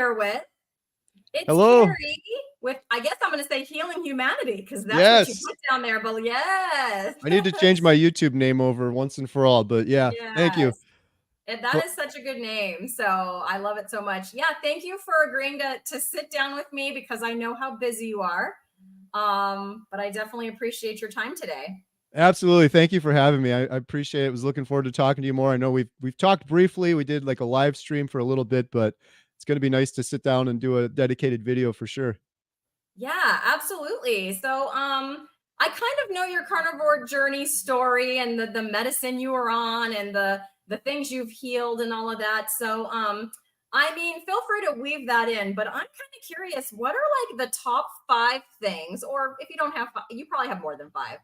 here with. It's Hello. Kerry with, I guess I'm going to say healing humanity because that's what you Yes. put down there. But yes, I need to change my YouTube name over once and for all, but yeah, thank you. yes. And that Well, is such a good name. So I love it so much. Yeah, thank you for agreeing to sit down with me because I know how busy you are. But I definitely appreciate your time today. absolutely. Thank you for having me. I appreciate it. Was looking forward to talking to you more. I know we've talked briefly. We did like a live stream for a little bit, but it's going to be nice to sit down and do a dedicated video for sure. Yeah, absolutely. So, I kind of know your carnivore journey story and the medicine you were on and the things you've healed and all of that. So, I mean, feel free to weave that in, but I'm kind of curious, what are like the top 5 things, or if you don't have five, you probably have more than 5,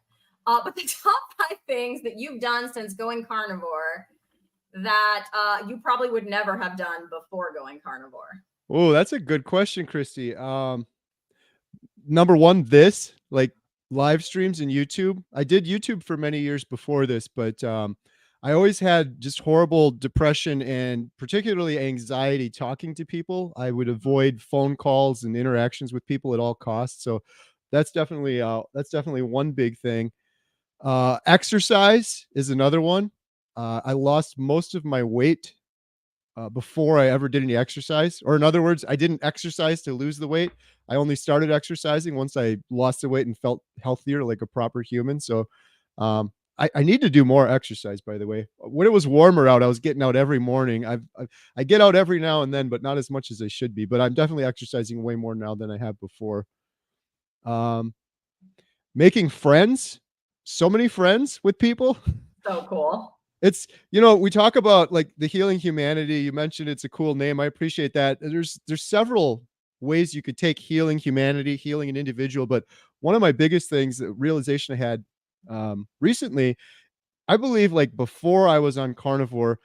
but the top 5 things that you've done since going carnivore that you probably would never have done before going carnivore? Oh, that's a good question, Christy. Number one, this like live streams and YouTube. I did YouTube for many years before this, but I always had just horrible depression and particularly anxiety talking to people. I would avoid phone calls and interactions with people at all costs. So that's definitely one big thing. Exercise is another one. I lost most of my weight before I ever did any exercise. Or in other words, I didn't exercise to lose the weight. I only started exercising once I lost the weight and felt healthier, like a proper human. So I need to do more exercise, by the way. When it was warmer out, I was getting out every morning. I get out every now and then, but not as much as I should be. But I'm definitely exercising way more now than I have before. Um, Making friends, so many friends with people. So cool. It's, we talk about like the healing humanity. You mentioned it's a cool name. I appreciate that. There's several ways you could take healing humanity, healing an individual, but one of my biggest things, the realization I had recently, I believe like before I was on carnivore,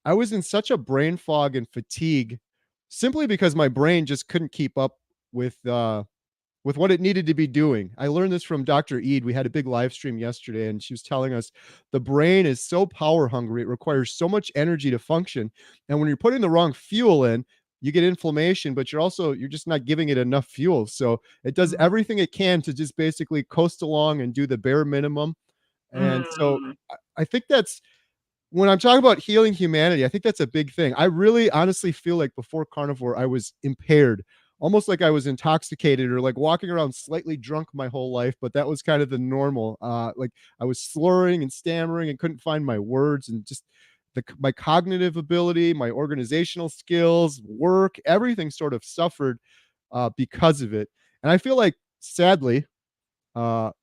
I was in such a brain fog and fatigue simply because my brain just couldn't keep up with what it needed to be doing. I learned this from Dr. Eid. We had a big live stream yesterday, and she was telling us the brain is so power hungry. It requires so much energy to function. And when you're putting the wrong fuel in, you get inflammation, but you're just not giving it enough fuel. So it does Mm. everything it can to just basically coast along and do the bare minimum. And so Mm. I think that's when I'm talking about healing humanity, I think that's a big thing. I really honestly feel like before carnivore, I was impaired, almost like I was intoxicated or like walking around slightly drunk my whole life, but that was kind of the normal. Like I was slurring and stammering and couldn't find my words, and just my cognitive ability, my organizational skills, work, everything sort of suffered because of it. And I feel like, sadly,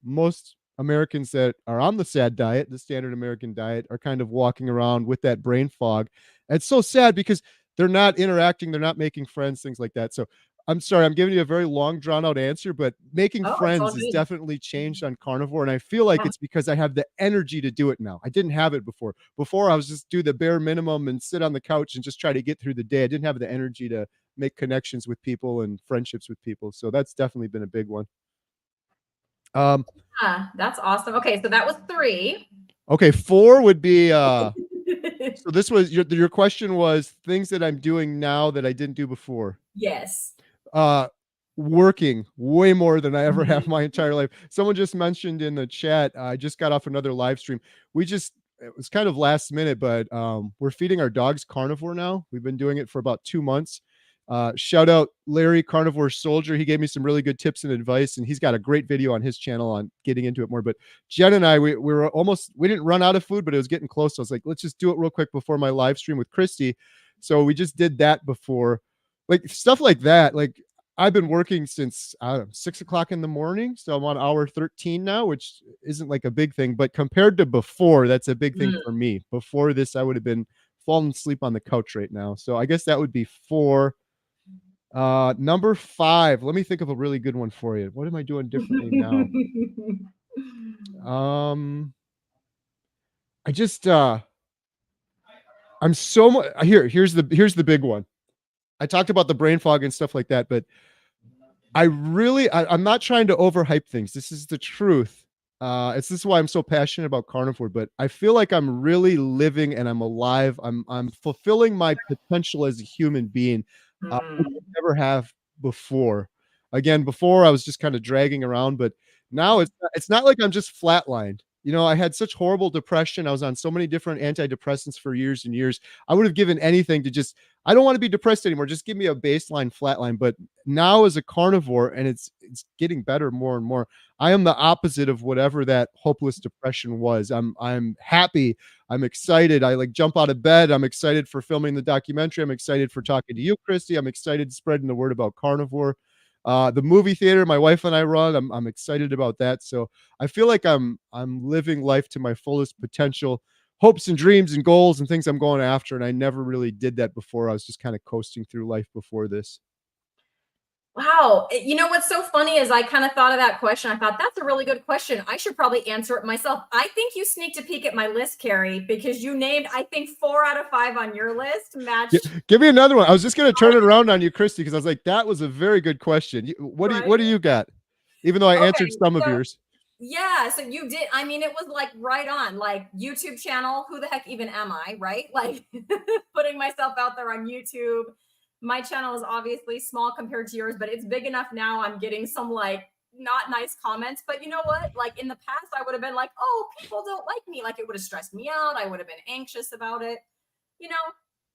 most Americans that are on the SAD diet, the standard American diet, are kind of walking around with that brain fog. And it's so sad because they're not interacting, they're not making friends, things like that. So I'm sorry, I'm giving you a very long, drawn out answer, but making Oh, it's all friends has good. definitely changed on carnivore. And I feel like Yeah. it's because I have the energy to do it now. I didn't have it before. Before, I was just do the bare minimum and sit on the couch and just try to get through the day. I didn't have the energy to make connections with people and friendships with people. So that's definitely been a big one. Um, Yeah, that's awesome. Okay, so that was 3. Okay, 4 would be so this was your question was things that I'm doing now that I didn't do before. Yes. Uh Working way more than I ever have Mhm. my entire life. Someone just mentioned in the chat, I just got off another live stream. It was kind of last minute, but we're feeding our dogs carnivore now. We've been doing it for about 2 months. Shout out Larry, Carnivore Soldier. He gave me some really good tips and advice, and he's got a great video on his channel on getting into it more. But Jen and I, we didn't run out of food, but it was getting close. So I was like, let's just do it real quick before my live stream with Christy. So we just did that before, like stuff like that. Like I've been working since 6 o'clock in the morning, so I'm on hour 13 now, which isn't like a big thing, but compared to before, that's a big thing Mm. for me. Before this, I would have been falling asleep on the couch right now. So I guess that would be 4. Number 5. Let me think of a really good one for you. What am I doing differently now? Um, I just I'm so much here's the big one. I talked about the brain fog and stuff like that, but I'm not trying to overhype things. This is the truth. This is why I'm so passionate about carnivore, but I feel like I'm really living and I'm alive. I'm fulfilling my potential as a human being Which Mm. I never have before. Again, before I was just kind of dragging around, but now it's not like I'm just flatlined. I had such horrible depression. I was on so many different antidepressants for years and years. I would have given anything to just I don't want to be depressed anymore. Just give me a baseline flatline. But now as a carnivore, and it's getting better more and more. I am the opposite of whatever that hopeless depression was. I'm happy. I'm excited. I like jump out of bed. I'm excited for filming the documentary. I'm excited for talking to you, Christy. I'm excited spreading the word about carnivore. The movie theater my wife and I run, I'm excited about that. So I feel like I'm living life to my fullest potential, hopes and dreams and goals and things I'm going after. And I never really did that before. I was just kind of coasting through life before this. Wow. You know what's so funny is I kind of thought of that question. I thought that's a really good question. I should probably answer it myself. I think you sneaked a peek at my list, Carrie, because you named, I think, 4 out of 5 on your list matched. Give me another one. I was just going to turn it around on you, Christy, because I was like, that was a very good question. What do Right. you got? Even though I answered Okay. some of So, yours. yeah. So you did. I mean, it was like right on, like YouTube channel. Who the heck even am I? Right. Like putting myself out there on YouTube. My channel is obviously small compared to yours, but it's big enough now. I'm getting some like not nice comments. But you know what? Like in the past, I would have been like, oh, people don't like me. Like it would have stressed me out. I would have been anxious about it. You know,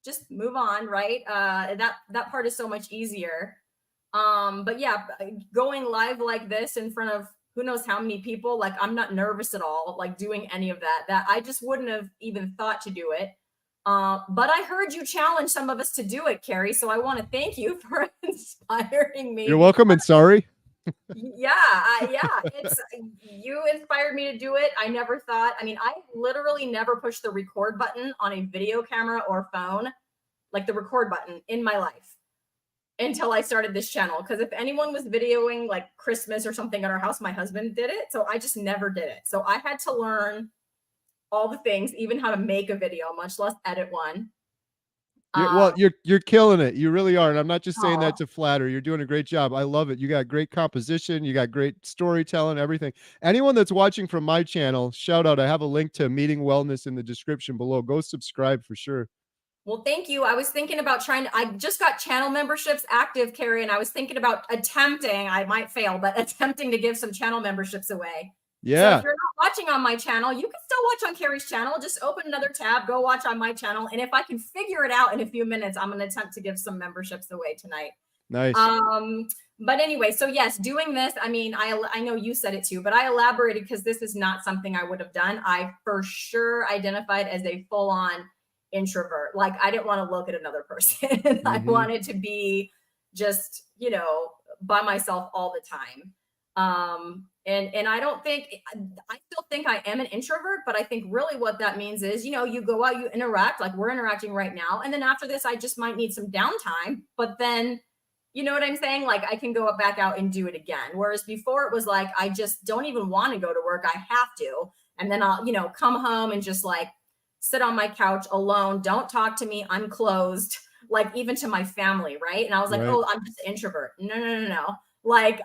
just move on, right? That part is so much easier. But yeah, going live like this in front of who knows how many people, like I'm not nervous at all, like doing any of that. I just wouldn't have even thought to do it. But I heard you challenge some of us to do it, Kerry. So I want to thank you for inspiring You're me. welcome and sorry. Yeah, it's you inspired me to do it. I never thought. I mean, I literally never pushed the record button on a video camera or phone, like the record button in my life until I started this channel. Because if anyone was videoing like Christmas or something at our house, my husband did it. So I just never did it. So I had to learn all the things, even how to make a video, much less edit one. Well, Um, you're killing it. You really are. And I'm not just saying that oh, to flatter. You're doing a great job. I love it. You got great composition. You got great storytelling, everything. Anyone that's watching from my channel, shout out. I have a link to Meeting Wellness in the description below. Go subscribe for sure. well, thank you. I was thinking about I just got channel memberships active, Carrie, and I was thinking about attempting, I might fail, but attempting to give some channel memberships away. So if Yeah. you're not watching on my channel, you can still watch on Carrie's channel. Just open another tab, go watch on my channel. And if I can figure it out in a few minutes, I'm going to attempt to give some memberships away tonight. Nice. Um, but anyway, so yes, doing this, I mean, I know you said it too, but I elaborated because this is not something I would have done. I for sure identified as a full on introvert. Like I didn't want to look at another person. I Mm-hmm. wanted to be just, by myself all the time. And I don't think I still think I am an introvert, but I think really what that means is, you go out, you interact like we're interacting right now. And then after this, I just might need some downtime, but then you know what I'm saying? Like I can go back out and do it again. Whereas before it was like, I just don't even want to go to work. I have to. And then I'll, come home and just like sit on my couch alone. Don't talk to me. I'm closed, like even to my family. Right. And I was like, Right. oh, I'm just an introvert. No. Like,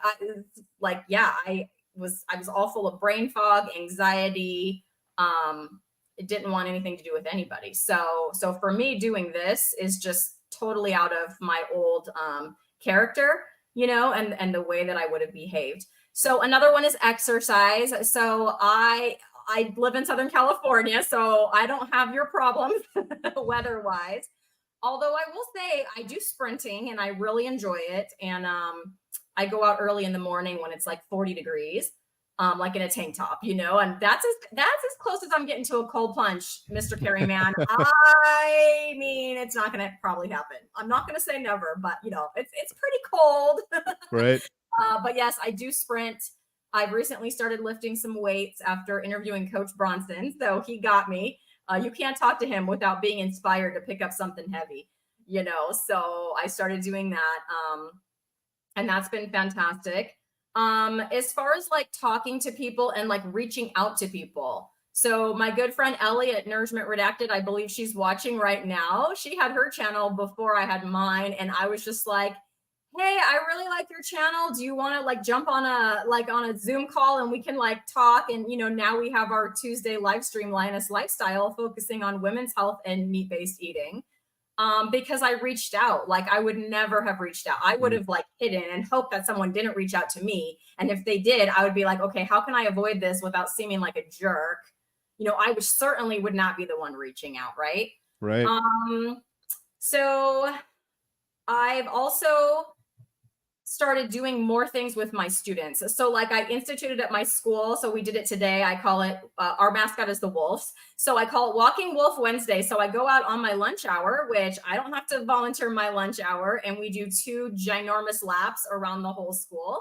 yeah, I was all full of brain fog, anxiety. It didn't want anything to do with anybody. So for me doing this is just totally out of my old, character, and the way that I would have behaved. So another one is exercise. So I live in Southern California, so I don't have your problems weather wise. Although I will say I do sprinting and I really enjoy it. And I go out early in the morning when it's like 40 degrees, like in a tank top, and that's as close as I'm getting to a cold plunge, Mr. Carry Man. I mean, it's not gonna probably happen. I'm not gonna say never, but it's pretty cold. Right. But yes, I do sprint. I've recently started lifting some weights after interviewing Coach Bronson, so he got me. You can't talk to him without being inspired to pick up something heavy, So I started doing that, and that's been fantastic. As far as like talking to people and like reaching out to people. So my good friend Ellie at Nourishment Redacted, I believe she's watching right now. She had her channel before I had mine, and I was just like, hey, I really like your channel. Do you want to like jump on a Zoom call and we can like talk? And now we have our Tuesday live stream, Lioness Lifestyle, focusing on women's health and meat-based eating. because I reached out. Like I would never have reached out. I would have like hidden and hoped that someone didn't reach out to me. And if they did, I would be like, okay, how can I avoid this without seeming like a jerk? You know, I certainly would not be the one reaching out, right? Right. So I've also started doing more things with my students. So like I instituted at my school. So we did it today. I call it, our mascot is the wolves. So I call it Walking Wolf Wednesday. So I go out on my lunch hour, which I don't have to volunteer my lunch hour. And we do 2 ginormous laps around the whole school.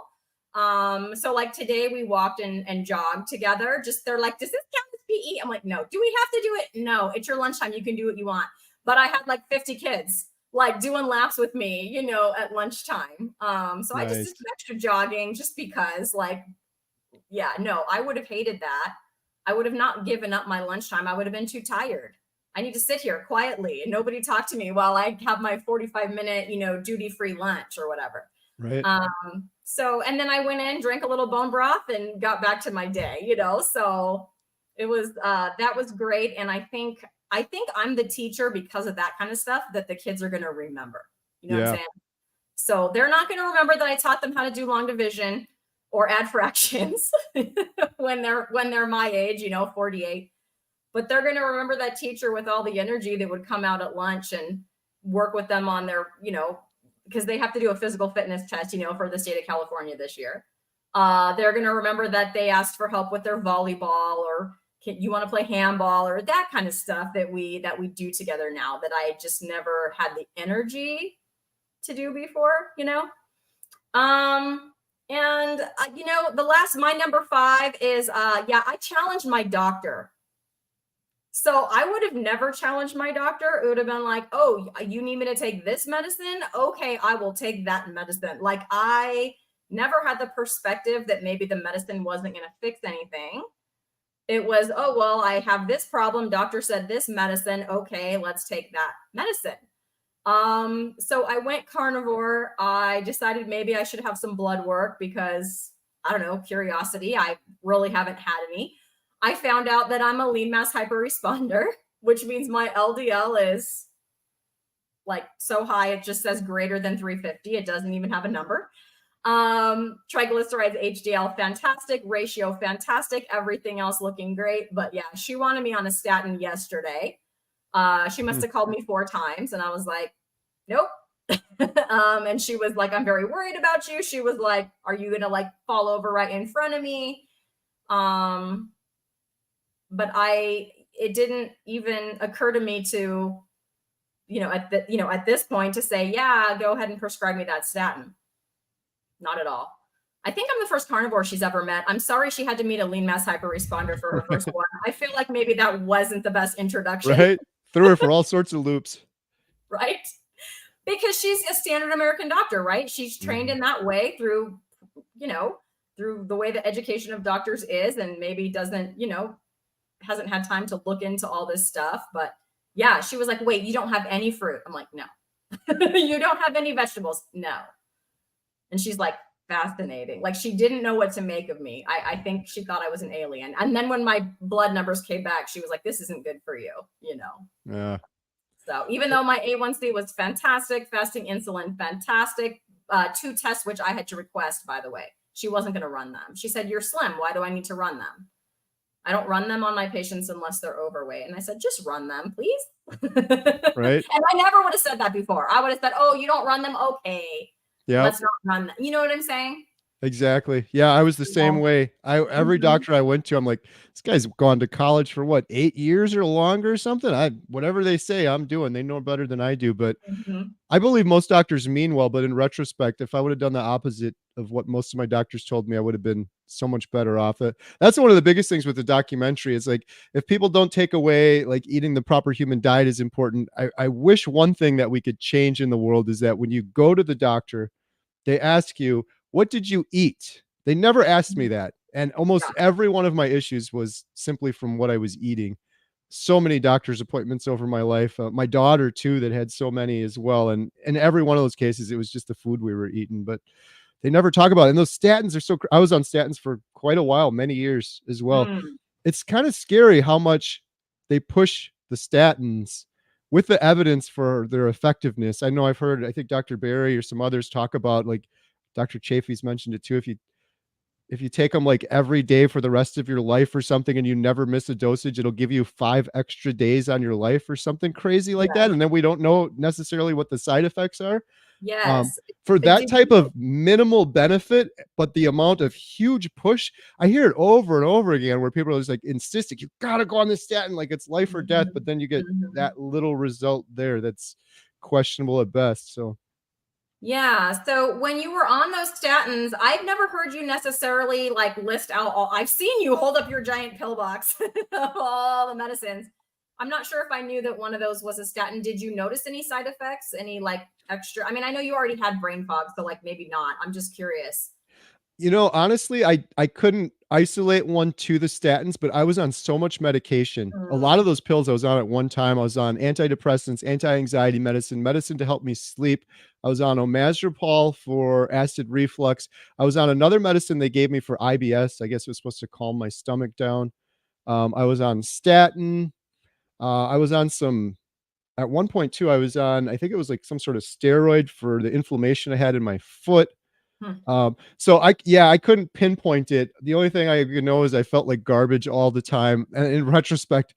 So like today we walked and jogged together. Just they're like, does this count as PE? I'm like, no. Do we have to do it? No, it's your lunchtime. You can do what you want. But I had like 50 kids like doing laps with me, you know, at lunchtime. So I just did some extra jogging just because, like, yeah, no, I would have hated that. I would have not given up my lunchtime. I would have been too tired. I need to sit here quietly and nobody talk to me while I have my 45-minute, you know, duty-free lunch or whatever. Right. So, and then I went in, drank a little bone broth and got back to my day, you know, so it was, that was great. And I think I'm the teacher because of that kind of stuff that the kids are going to remember. You know what I'm saying? So they're not going to remember that I taught them how to do long division or add fractions when they're my age, you know, 48. But they're going to remember that teacher with all the energy that would come out at lunch and work with them on their, you know, because they have to do a physical fitness test, you know, for the state of California this year. They're going to remember that they asked for help with their volleyball or you want to play handball or that kind of stuff that we do together now that I just never had the energy to do before, you know? And you know, my number 5 is, I challenged my doctor. So I would have never challenged my doctor. It would have been like, oh, you need me to take this medicine? Okay, I will take that medicine. Like I never had the perspective that maybe the medicine wasn't going to fix anything. It was, oh, well, I have this problem. Doctor said this medicine. Okay, let's take that medicine. So I went carnivore. I decided maybe I should have some blood work because, I don't know, curiosity. I really haven't had any. I found out that I'm a lean mass hyperresponder, which means my LDL is like so high, it just says greater than 350. It doesn't even have a number. Triglycerides, HDL, fantastic. Ratio, fantastic. Everything else looking great. But yeah, she wanted me on a statin yesterday. She must have called me 4 times and I was like, nope. And she was like, I'm very worried about you. She was like, are you going to like fall over right in front of me? But it didn't even occur to me to, at this point to say, yeah, go ahead and prescribe me that statin. Not at all. I think I'm the first carnivore she's ever met. I'm sorry she had to meet a lean mass hyperresponder for her first one. I feel like maybe that wasn't the best introduction. Right. Threw her for all sorts of loops. Right. Because she's a standard American doctor, right? She's trained in that way through the way the education of doctors is, and maybe doesn't, hasn't had time to look into all this stuff. But yeah, she was like, wait, you don't have any fruit? I'm like, no. You don't have any vegetables? No. And she's like, fascinating. Like she didn't know what to make of me. I think she thought I was an alien. And then when my blood numbers came back, she was like, this isn't good for you, Yeah. So even though my A1C was fantastic, fasting insulin, fantastic, 2 tests, which I had to request, by the way, she wasn't going to run them. She said, you're slim. Why do I need to run them? I don't run them on my patients unless they're overweight. And I said, just run them, please. Right. And I never would have said that before. I would have said, oh, you don't run them? Okay. Yeah. Let's not run them. You know what I'm saying? Exactly. Yeah, I was the same way. Every doctor I went to, I'm like, this guy's gone to college for what, 8 years or longer or something? Whatever they say, I'm doing. They know better than I do. But I believe most doctors mean well. But in retrospect, if I would have done the opposite of what most of my doctors told me, I would have been so much better off. That's one of the biggest things with the documentary. It's like, if people don't take away, like eating the proper human diet is important. I wish one thing that we could change in the world is that when you go to the doctor, they ask you, what did you eat? They never asked me that. And almost every one of my issues was simply from what I was eating. So many doctor's appointments over my life. My daughter too, that had so many as well. And in every one of those cases, it was just the food we were eating, but they never talk about it. And those statins are I was on statins for quite a while, many years as well. It's kind of scary how much they push the statins with the evidence for their effectiveness. I know I've heard, I think Dr. Barry or some others talk about, like Dr. Chafee's mentioned it too. If you take them like every day for the rest of your life or something and you never miss a dosage, it'll give you 5 extra days on your life or something crazy like that. Yes. And then we don't know necessarily what the side effects are. Um, Yes. for that Did type you? of minimal benefit, but the amount of huge push, I hear it over and over again where people are just like insisting, you gotta go on this statin, like it's life or death, but Mhm, then you get mhm. that little result there that's questionable at best. So Yeah. So when you were on those statins, I've never heard you necessarily like list out all. I've seen you hold up your giant pill box of all the medicines. I'm not sure if I knew that one of those was a statin. Did you notice any side effects? Any like extra? I mean, I know you already had brain fog, so like maybe not. I'm just curious. honestly, I couldn't isolate one to the statins, but I was on so much medication. A lot of Mm, those pills I was on at one time, I was on antidepressants, anti-anxiety medicine, medicine to help me sleep. I was on omazepam for acid reflux. I was on another medicine they gave me for IBS. I guess it was supposed to calm my stomach down. I was on statin. I was on some at one point too. I was on, I think it was like some sort of steroid for the inflammation I had in my foot. hmm, So I couldn't pinpoint it. The only thing I could know is I felt like garbage all the time. And in retrospect,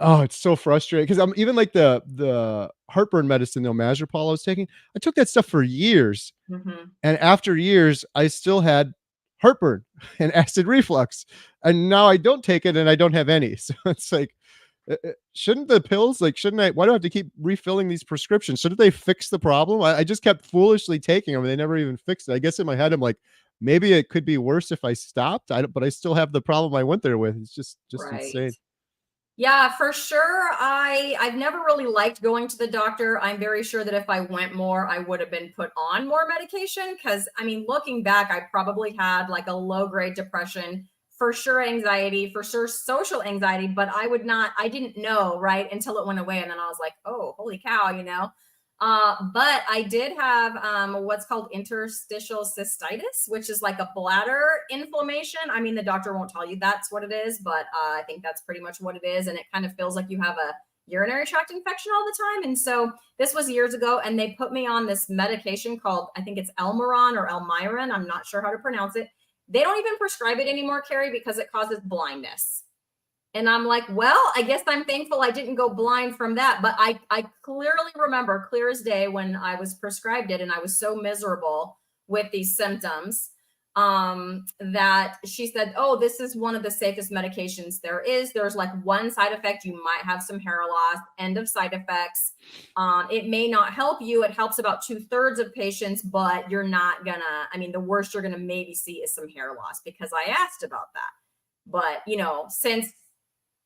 oh, it's so frustrating because I'm even like the heartburn medicine, the omazepam I was taking. I took that stuff for years, mhm. and after years, I still had heartburn and acid reflux, and now I don't take it, and I don't have any. So it's like, shouldn't the pills like shouldn't I? Why do I have to keep refilling these prescriptions? Shouldn't they fix the problem? I just kept foolishly taking them, and they never even fixed it. I guess in my head, I'm like, maybe it could be worse if I stopped. I don't, but I still have the problem I went there with. It's just Right. insane. Yeah, for sure. I've never really liked going to the doctor. I'm very sure that if I went more, I would have been put on more medication because I mean, looking back, I probably had like a low grade depression, for sure anxiety, for sure social anxiety, but I didn't know, right, until it went away and then I was like, "Oh, holy cow," you know. But I did have what's called interstitial cystitis, which is like a bladder inflammation. I mean, the doctor won't tell you that's what it is, but I think that's pretty much what it is. And it kind of feels like you have a urinary tract infection all the time. And so this was years ago, and they put me on this medication called, I think it's Elmiron or Elmiron. I'm not sure how to pronounce it. They don't even prescribe it anymore, Carrie, because it causes blindness. And I'm like, well, I guess I'm thankful I didn't go blind from that. But I clearly remember, clear as day, when I was prescribed it and I was so miserable with these symptoms, that she said, oh, this is one of the safest medications there is. There's like one side effect. You might have some hair loss, end of side effects. It may not help you. It helps about 2/3 of patients, but you're not gonna, I mean, the worst you're gonna maybe see is some hair loss because I asked about that. But, you know, since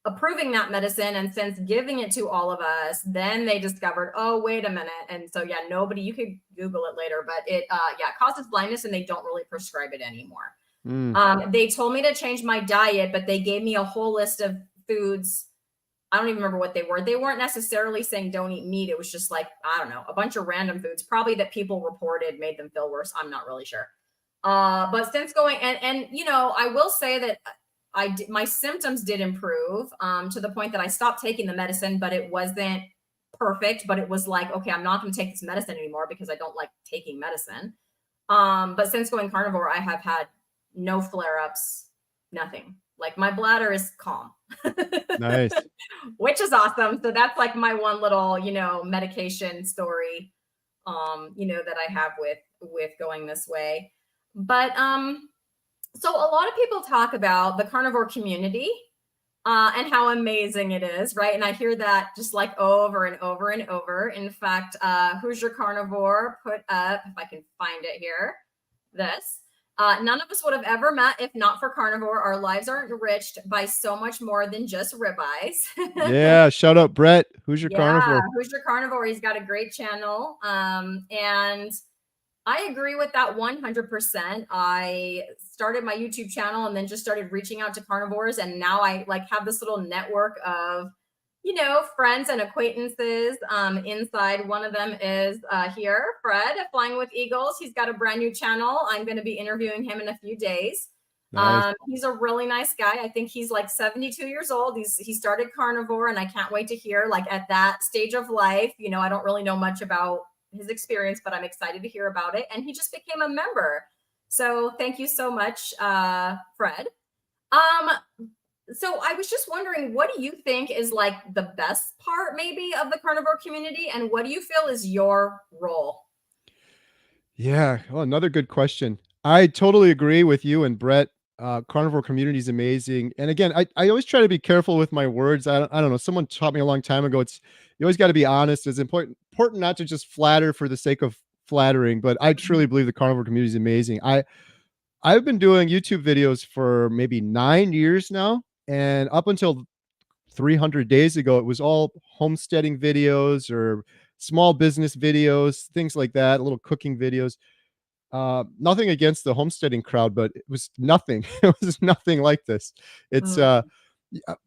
approving that medicine and since giving it to all of us, then they discovered, oh, wait a minute. And so, yeah, nobody, you could Google it later, but it causes blindness and they don't really prescribe it anymore. Mm, They told me to change my diet, but they gave me a whole list of foods. I don't even remember what they were. They weren't necessarily saying don't eat meat. It was just like, I don't know, a bunch of random foods, probably that people reported made them feel worse. I'm not really sure. But since going and you know, I will say that my symptoms did improve to the point that I stopped taking the medicine, but it wasn't perfect. But it was like, okay, I'm not going to take this medicine anymore because I don't like taking medicine. But since going carnivore, I have had no flare ups, nothing. Like my bladder is calm, nice. which is awesome. So that's like my one little, you know, medication story, you know, that I have with going this way. But so a lot of people talk about the carnivore community and how amazing it is, right? And I hear that just like over and over and over. In fact, Who's Your Carnivore put up, if I can find it here, this. None of us would have ever met if not for carnivore. Our lives are enriched by so much more than just ribeyes. Yeah, shout out Brett. Who's your Yeah, carnivore? Who's Your Carnivore? He's got a great channel. And I agree with that 100%. I started my YouTube channel and then just started reaching out to carnivores. And now I like have this little network of, you know, friends and acquaintances inside. One of them is here, Fred, Flying with Eagles. He's got a brand new channel. I'm going to be interviewing him in a few days. Nice. He's a really nice guy. I think he's like 72 years old. He started carnivore, and I can't wait to hear like at that stage of life. You know, I don't really know much about his experience, but I'm excited to hear about it. And he just became a member. So thank you so much, Fred. Um, so I was just wondering, what do you think is like the best part maybe of the carnivore community, and what do you feel is your role? Yeah. Oh, another good question. I totally agree with you and Brett. Carnivore community is amazing. And again, I always try to be careful with my words. I don't know. Someone taught me a long time ago. It's you always got to be honest. It's important not to just flatter for the sake of flattering. But I truly believe the carnivore community is amazing. I've been doing YouTube videos for maybe 9 years now, and up until 300 days ago, it was all homesteading videos or small business videos, things like that, little cooking videos. Nothing against the homesteading crowd, but it was nothing. It was nothing like this. It's Mm,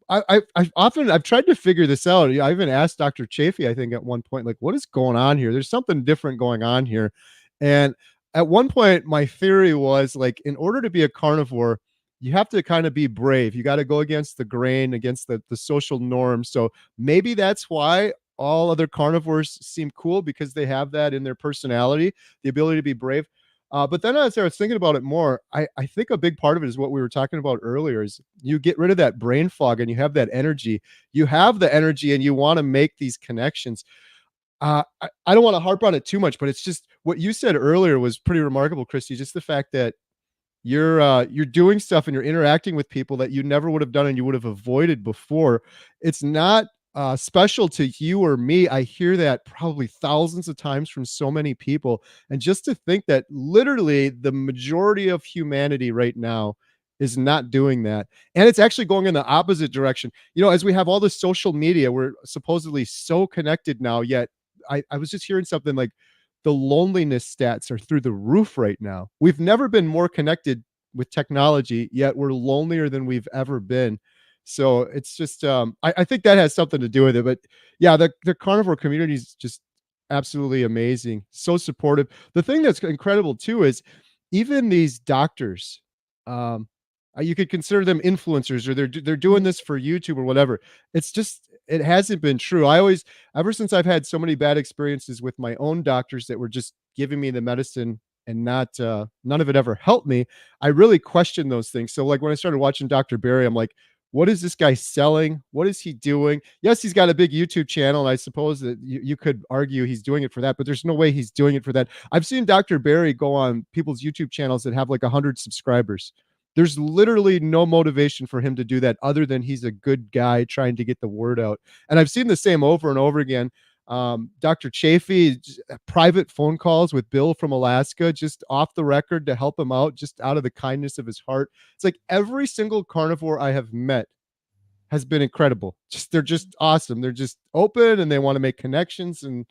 I've tried to figure this out. I even asked Dr. Chafee, I think, at one point, like, what is going on here? There's something different going on here. And at one point, my theory was like, in order to be a carnivore, you have to kind of be brave. You got to go against the grain, against the social norm. So maybe that's why all other carnivores seem cool, because they have that in their personality, the ability to be brave. But then as I was thinking about it more, I think a big part of it is what we were talking about earlier is you get rid of that brain fog and you have that energy. You have the energy and you want to make these connections. I don't want to harp on it too much, but it's just what you said earlier was pretty remarkable, Christy. Just the fact that you're doing stuff and you're interacting with people that you never would have done and you would have avoided before. It's not special to you or me. I hear that probably thousands of times from so many people. And just to think that literally the majority of humanity right now is not doing that. And it's actually going in the opposite direction. You know, as we have all this social media, we're supposedly so connected now, yet I was just hearing something like the loneliness stats are through the roof right now. We've never been more connected with technology, yet we're lonelier than we've ever been. So it's just, I think that has something to do with it. But yeah, the carnivore community is just absolutely amazing, so supportive. The thing that's incredible too is even these doctors, um, you could consider them influencers, or they're doing mm, this for YouTube or whatever. It's just it hasn't been true. I always ever since I've had so many bad experiences with my own doctors that were just giving me the medicine and not none of it ever helped me, I really questioned those things. So like when I started watching Dr. Barry, I'm like, what is this guy selling? What is he doing? Yes, he's got a big YouTube channel, and I suppose that you could argue he's doing it for that, but there's no way he's doing it for that. I've seen Dr. Barry go on people's YouTube channels that have like 100 subscribers. There's literally no motivation for him to do that other than he's a good guy trying to get the word out. And I've seen the same over and over again. Dr. Chafee, private phone calls with Bill from Alaska, just off the record to help him out, just out of the kindness of his heart. It's like every single carnivore I have met has been incredible. Just they're just awesome. They're just open and they want to make connections. And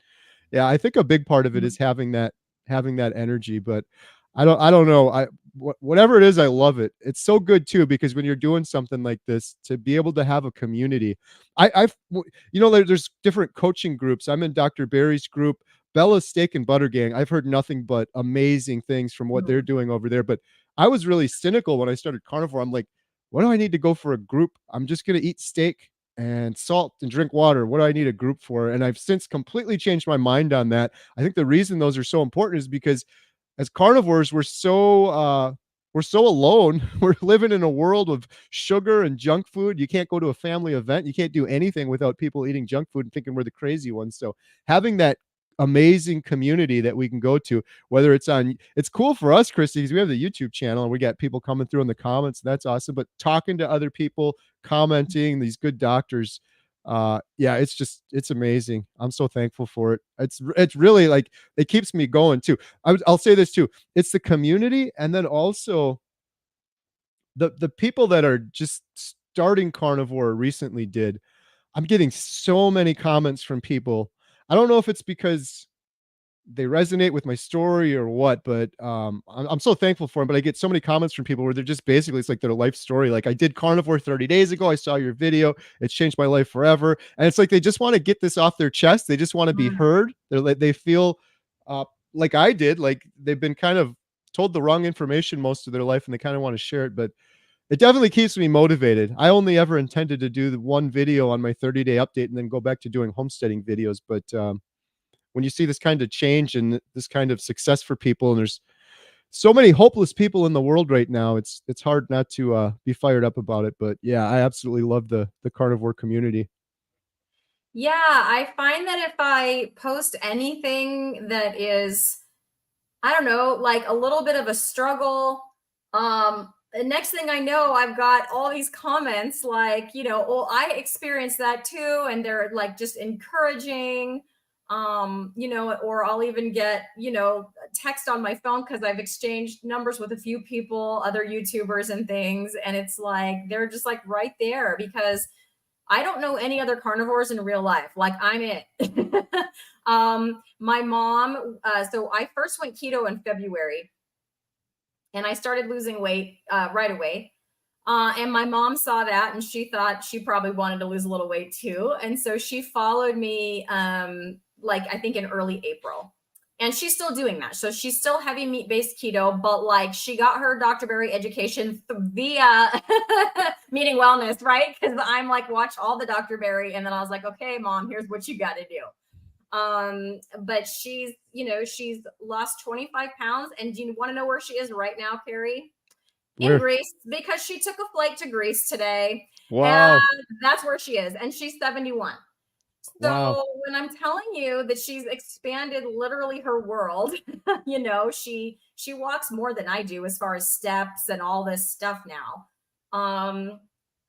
yeah, I think a big part of it mm, is having that energy. But I don't know. Whatever it is, I love it. It's so good too because when you're doing something like this, to be able to have a community, I've there's different coaching groups. I'm in Dr. Barry's group, Bella's Steak and Butter Gang. I've heard nothing but amazing things from what they're mm, doing over there. But I was really cynical when I started carnivore. I'm like, what do I need to go for a group? I'm just gonna eat steak and salt and drink water. What do I need a group for? And I've since completely changed my mind on that. I think the reason those are so important is because as carnivores, we're so alone. We're living in a world of sugar and junk food. You can't go to a family event. You can't do anything without people eating junk food and thinking we're the crazy ones. So having that amazing community that we can go to, whether it's cool for us, Christy, because we have the YouTube channel and we got people coming through in the comments. That's awesome. But talking to other people, commenting, these good doctors, yeah, it's amazing. I'm so thankful for it. It's really like it keeps me going too. I'll say this too. It's the community, and then also the people that are just starting carnivore recently did. I'm getting so many comments from people. I don't know if it's because they resonate with my story or what, but I'm so thankful for them. But I get so many comments from people where they're just basically it's like their life story. Like I did carnivore 30 days ago. I saw your video. It's changed my life forever. And it's like they just want to get this off their chest. They just want to be mm, heard. They feel like I did. Like they've been kind of told the wrong information most of their life and they kind of want to share it, but it definitely keeps me motivated. I only ever intended to do the one video on my 30-day update and then go back to doing homesteading videos. But when you see this kind of change and this kind of success for people, and there's so many hopeless people in the world right now, it's hard not to be fired up about it. But yeah, I absolutely love the carnivore community. Yeah, I find that if I post anything that is, I don't know, like a little bit of a struggle, the next thing I know, I've got all these comments like, oh, I experienced that too. And they're like just encouraging, or I'll even get, text on my phone because I've exchanged numbers with a few people, other YouTubers and things. And it's like, they're just like right there because I don't know any other carnivores in real life. Like I'm it. My mom, so I first went keto in February and I started losing weight right away. And my mom saw that and she thought she probably wanted to lose a little weight too. And so she followed me, like I think in early April. And she's still doing that. So she's still heavy meat based keto, but like she got her Dr. Berry education via Meeting Wellness, right? Because I'm like, watch all the Dr. Berry. And then I was like, okay, mom, here's what you got to do. But she's lost 25 pounds. And do you want to know where she is right now, Kerry? In Greece, because she took a flight to Greece today. Wow. And that's where she is. And she's 71. So Wow. when I'm telling you that she's expanded literally her world, she walks more than I do as far as steps and all this stuff now.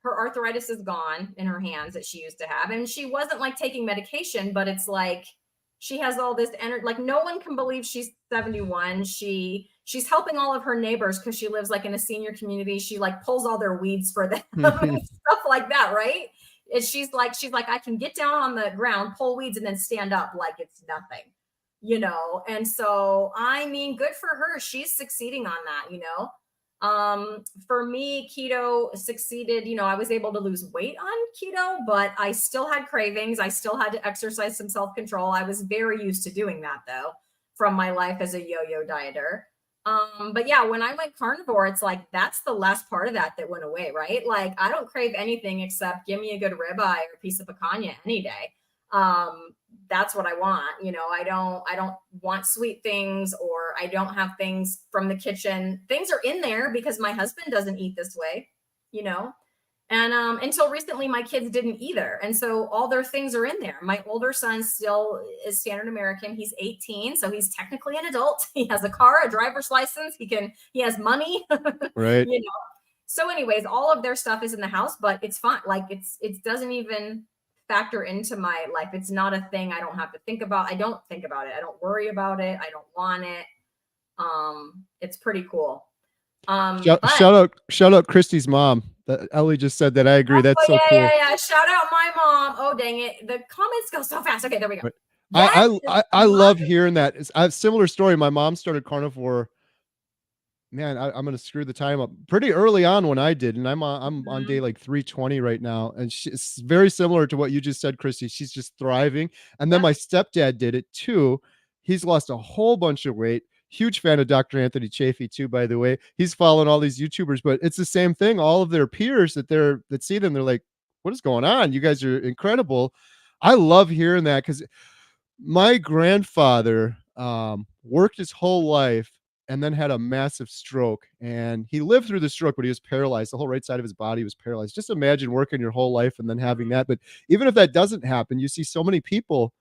Her arthritis is gone in her hands that she used to have. And she wasn't like taking medication, but it's like she has all this energy. Like no one can believe she's 71. She's helping all of her neighbors because she lives like in a senior community. She like pulls all their weeds for them and stuff like that, right? And she's like, I can get down on the ground, pull weeds, and then stand up like it's nothing, And so, I mean, good for her. She's succeeding on that, For me, keto succeeded. I was able to lose weight on keto, but I still had cravings. I still had to exercise some self-control. I was very used to doing that though, from my life as a yo-yo dieter. But yeah, when I went carnivore, it's like that's the last part of that went away, right? Like I don't crave anything except give me a good ribeye or a piece of picanha any day. That's what I want. I don't want sweet things, or I don't have things from the kitchen. Things are in there because my husband doesn't eat this way, And until recently, my kids didn't either. And so all their things are in there. My older son still is standard American. He's 18. So he's technically an adult. He has a car, a driver's license. He has money, Right. So anyways, all of their stuff is in the house, but it's fine. Like it doesn't even factor into my life. It's not a thing I don't have to think about. I don't think about it. I don't worry about it. I don't want it. It's pretty cool. Shout out Christy's mom. Ellie just said that. I agree. That's so cool. Yeah. Shout out my mom. Oh dang it! The comments go so fast. Okay, there we go. I love hearing that. I have a similar story. My mom started carnivore. Man, I'm gonna screw the time up pretty early on when I did, and I'm on day like 320 right now, and it's very similar to what you just said, Christy. She's just thriving. And then my stepdad did it too. He's lost a whole bunch of weight. Huge fan of Dr. Anthony Chafee too, by the way. He's following all these YouTubers, but it's the same thing. All of their peers that see them, they're like, "What is going on? You guys are incredible." I love hearing that because my grandfather worked his whole life and then had a massive stroke, and he lived through the stroke, but he was paralyzed. The whole right side of his body was paralyzed. Just imagine working your whole life and then having that. But even if that doesn't happen, you see so many people,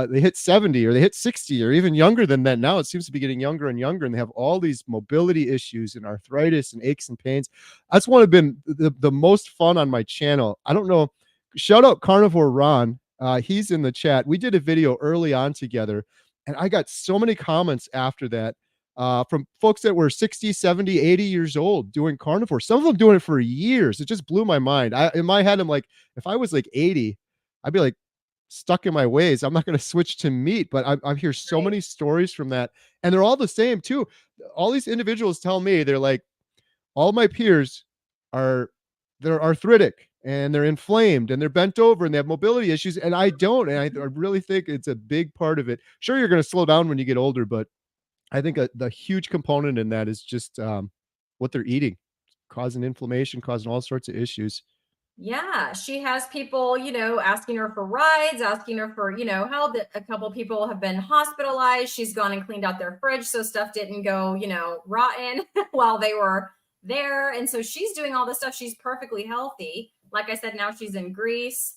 they hit 70 or they hit 60 or even younger than that. Now it seems to be getting younger and younger, and they have all these mobility issues and arthritis and aches and pains. That's one of been the most fun on my channel. I don't know. Shout out Carnivore Ron. He's in the chat. We did a video early on together, and I got so many comments after that from folks that were 60, 70, 80 years old doing carnivore. Some of them doing it for years. It just blew my mind. In my head, I'm like, if I was like 80, I'd be like stuck in my ways. I'm not going to switch to meat, but I hear so many stories from that, and they're all the same too. All these individuals tell me, they're like, all my peers they're arthritic and they're inflamed and they're bent over and they have mobility issues, and I don't. And I really think it's a big part of it. Sure, you're going to slow down when you get older, but I think the huge component in that is just what they're eating, causing inflammation, causing all sorts of issues. Yeah, she has people, asking her for rides, asking her for, help. A couple people have been hospitalized. She's gone and cleaned out their fridge so stuff didn't go, rotten while they were there. And so she's doing all this stuff. She's perfectly healthy. Like I said, now she's in Greece.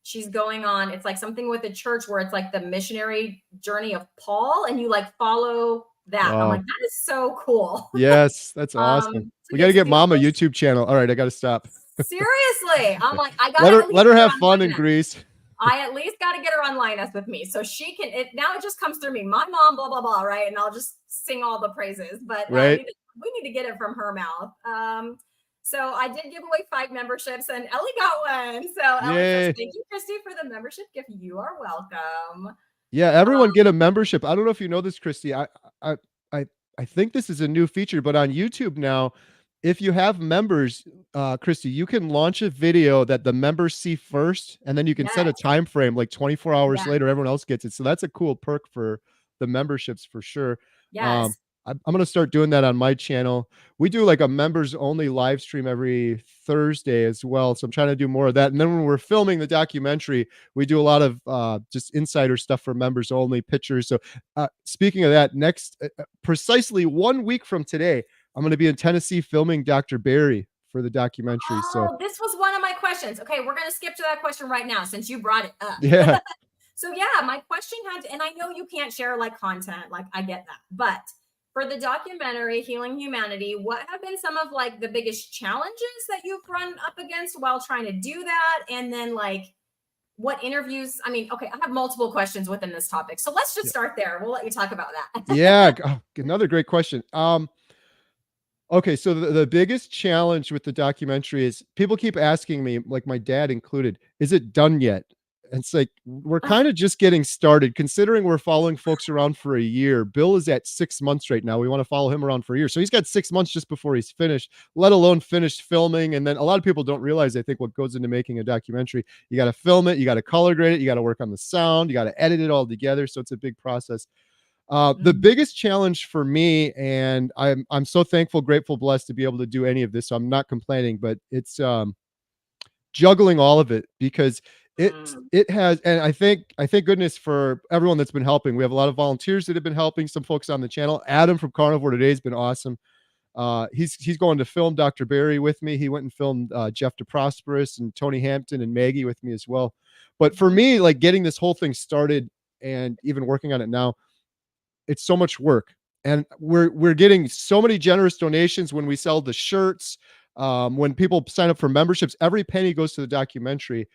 She's going on, it's like something with a church where it's like the missionary journey of Paul, and you like follow that. I'm like, Wow. that is so cool. Yes, that's awesome. To We got to get to get do mom a all this. YouTube channel. All right, I got to stop. Seriously, I'm like, I Let gotta her at let least her get her have on fun in Linus. Greece. I at least got to get her on Linus with me so she can. It now it just comes through me. My mom, blah blah blah, right? And I'll just sing all the praises. But Right? we need to get it from her mouth. So I did give away 5 memberships, and Ellie got one. So Ellie says, Yay. "Thank you, Christy, for the membership gift. You are welcome." Yeah, everyone get a membership. I don't know if you know this, Christy. I I I think this is a new feature, but on YouTube now, if you have members, Christy, you can launch a video that the members see first, and then you can set a Yes, time frame, like 24 hours yes, later, everyone else gets it. So that's a cool perk for the memberships for sure. Um, yes. I'm gonna start doing that on my channel. We do like a members only live stream every Thursday as well. So I'm trying to do more of that. And then when we're filming the documentary, we do a lot of just insider stuff for members only pictures. So speaking of that, next precisely 1 week from today, I'm going to be in Tennessee filming Dr. Barry for the documentary. So Oh, this was one of my questions. Okay, we're gonna skip to that question right now since you brought it up. yeah, So yeah, my question had to, and I know you can't share like content, like I get that, but for the documentary Healing Humanity, what have been some of like the biggest challenges that you've run up against while trying to do that? And then like what interviews? I mean, okay, I have multiple questions within this topic. So let's just yeah, start there. We'll let you talk about that. yeah. Oh, another great question. Okay, so the biggest challenge with the documentary is people keep asking me, like my dad included, is it done yet? And it's like we're kind of just getting started, considering we're following folks around for a year. Bill is at 6 months right now. We want to follow him around for a year. So he's got 6 months just before he's finished, let alone finished filming. And then a lot of people don't realize, I think, what goes into making a documentary. You got to film it, you got to color grade it, you got to work on the sound, you got to edit it all together. So it's a big process. The Mhm. biggest challenge for me, and I'm so thankful, grateful, blessed to be able to do any of this. So I'm not complaining, but it's juggling all of it because Mm. it has, and I thank goodness for everyone that's been helping. We have a lot of volunteers that have been helping, some folks on the channel. Adam from Carnivore Today has been awesome. He's going to film Dr. Barry with me. He went and filmed Jeff DeProsperous and Tony Hampton and Maggie with me as well. But for Mhm. me, like getting this whole thing started and even working on it now, it's so much work, and we're getting so many generous donations when we sell the shirts. When people sign up for memberships, every penny goes to the documentary,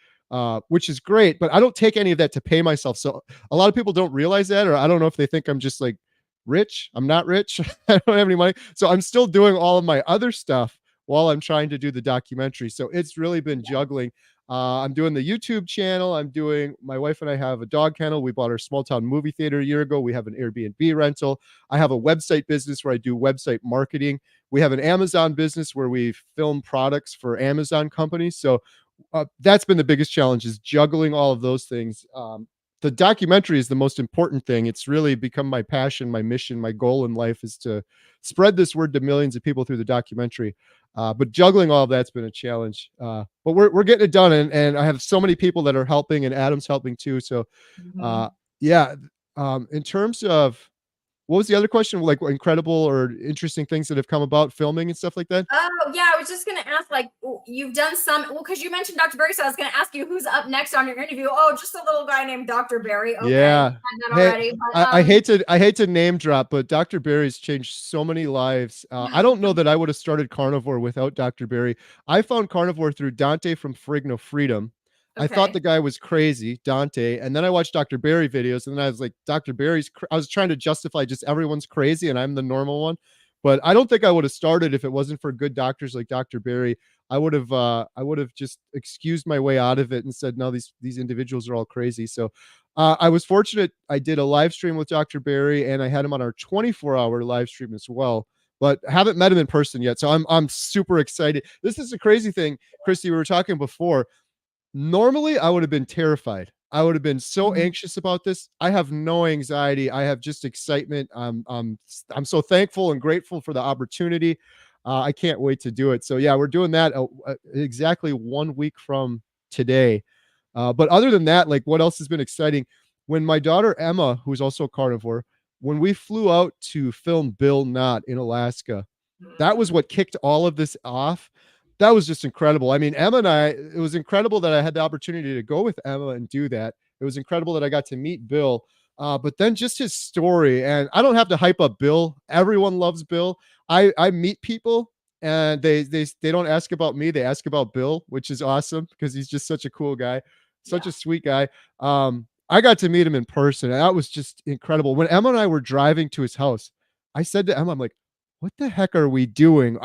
which is great, but I don't take any of that to pay myself. So a lot of people don't realize that, or I don't know if they think I'm just like rich. I'm not rich. I don't have any money, so I'm still doing all of my other stuff while I'm trying to do the documentary. So it's really been juggling. I'm doing the YouTube channel. I'm doing, my wife and I have a dog kennel. We bought our small town movie theater a year ago. We have an Airbnb rental. I have a website business where I do website marketing. We have an Amazon business where we film products for Amazon companies. So that's been the biggest challenge, is juggling all of those things. The documentary is the most important thing. It's really become my passion, my mission, my goal in life is to spread this word to millions of people through the documentary. But juggling all of that's been a challenge. But we're getting it done, and I have so many people that are helping, and Adam's helping too. So uh, Mhm. yeah. In terms of, what was the other question? Like what incredible or interesting things that have come about filming and stuff like that? Oh, yeah, I was just gonna ask, like, you've done some, well, because you mentioned Dr. Barry, so I was gonna ask you who's up next on your interview. Oh, just a little guy named Dr. Barry. Okay, Yeah. had that Hey, already. But I hate to name drop, but Dr. Barry's changed so many lives. I don't know that I would have started carnivore without Dr. Barry. I found carnivore through Dante from Frigno Freedom. I thought okay. the guy was crazy, Dante, and then I watched Dr. Barry videos, and then I was like, Dr. I was trying to justify just everyone's crazy, and I'm the normal one. But I don't think I would have started if it wasn't for good doctors like Dr. Barry. I would have just excused my way out of it and said, no, these individuals are all crazy. So I was fortunate. I did a live stream with Dr. Barry, and I had him on our 24-hour live stream as well. But haven't met him in person yet, so I'm super excited. This is the crazy thing, Christy. We were talking before. Normally, I would have been terrified. I would have been so Mhm. anxious about this. I have no anxiety. I have just excitement. I'm so thankful and grateful for the opportunity. I can't wait to do it. So yeah, we're doing that exactly 1 week from today. But other than that, like what else has been exciting? When my daughter Emma, who's also a carnivore, when we flew out to film Bill Knott in Alaska, that was Mm. what kicked all of this off. That was just incredible. I mean, Emma and I, it was incredible that I had the opportunity to go with Emma and do that. It was incredible that I got to meet Bill. But then just his story, and I don't have to hype up Bill. Everyone loves Bill. I meet people and they don't ask about me. They ask about Bill, which is awesome because he's just such a cool guy, such Yeah. a sweet guy. I got to meet him in person, and that was just incredible. When Emma and I were driving to his house, I said to Emma, I'm like, what the heck are we doing?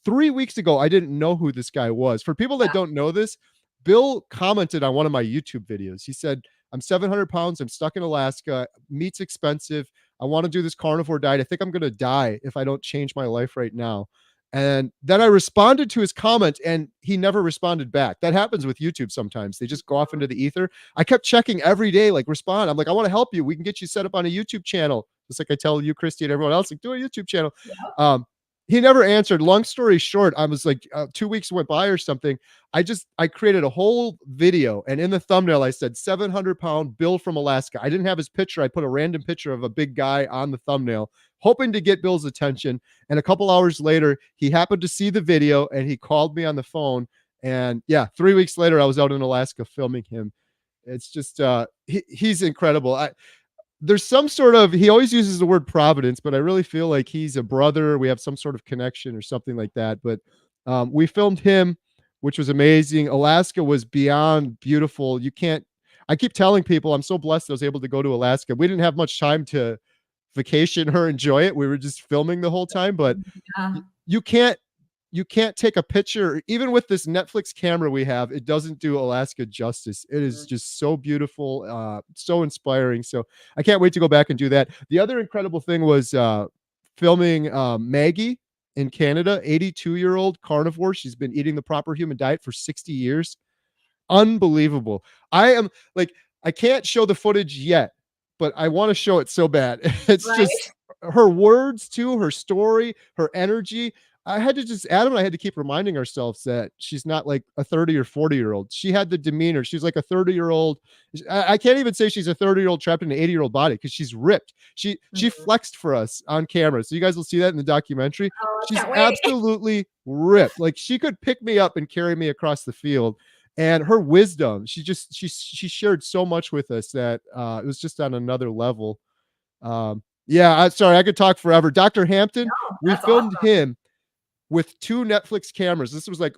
3 weeks ago, I didn't know who this guy was. For people that Yeah. don't know this, Bill commented on one of my YouTube videos. He said, I'm 700 pounds. I'm stuck in Alaska. Meat's expensive. I want to do this carnivore diet. I think I'm going to die if I don't change my life right now. And then I responded to his comment and he never responded back. That happens with YouTube sometimes. They just go off into the ether. I kept checking every day, like respond. I'm like, I want to help you. We can get you set up on a YouTube channel. Just like I tell you, Christy, and everyone else, like, do a YouTube channel. Yeah. Um, he never answered. Long story short, I was like, 2 weeks went by or something. I created a whole video, and in the thumbnail, I said 700-pound Bill from Alaska. I didn't have his picture. I put a random picture of a big guy on the thumbnail, hoping to get Bill's attention. And a couple hours later, he happened to see the video and he called me on the phone. And yeah, 3 weeks later, I was out in Alaska filming him. It's just he's incredible. There's some sort of, he always uses the word providence, but I really feel like he's a brother. We have some sort of connection or something like that. But we filmed him, which was amazing. Alaska was beyond beautiful. You can't, I keep telling people I'm so blessed I was able to go to Alaska. We didn't have much time to vacation or enjoy it. We were just filming the whole time, but Yeah. you can't take a picture even with this Netflix camera we have. It doesn't do Alaska justice. It is Mm. just so beautiful, so inspiring. So I can't wait to go back and do that. The other incredible thing was filming Maggie in Canada, 82-year-old carnivore. She's been eating the proper human diet for 60 years. Unbelievable. I am like, I can't show the footage yet, but I want to show it so bad. It's just Right. her words too, her story, her energy. I had to just, Adam and I had to keep reminding ourselves that she's not like a 30 or 40-year-old. She had the demeanor. She's like a 30-year-old. I can't even say she's a 30-year-old trapped in an 80-year-old body because she's ripped. She Mhm. flexed for us on camera. So you guys will see that in the documentary. Oh, I She's can't wait. absolutely ripped. Like she could pick me up and carry me across the field. And her wisdom, she shared so much with us that it was just on another level. Yeah, sorry, I could talk forever. Dr. Hampton, No, we that's filmed awesome. him with two Netflix cameras. This was like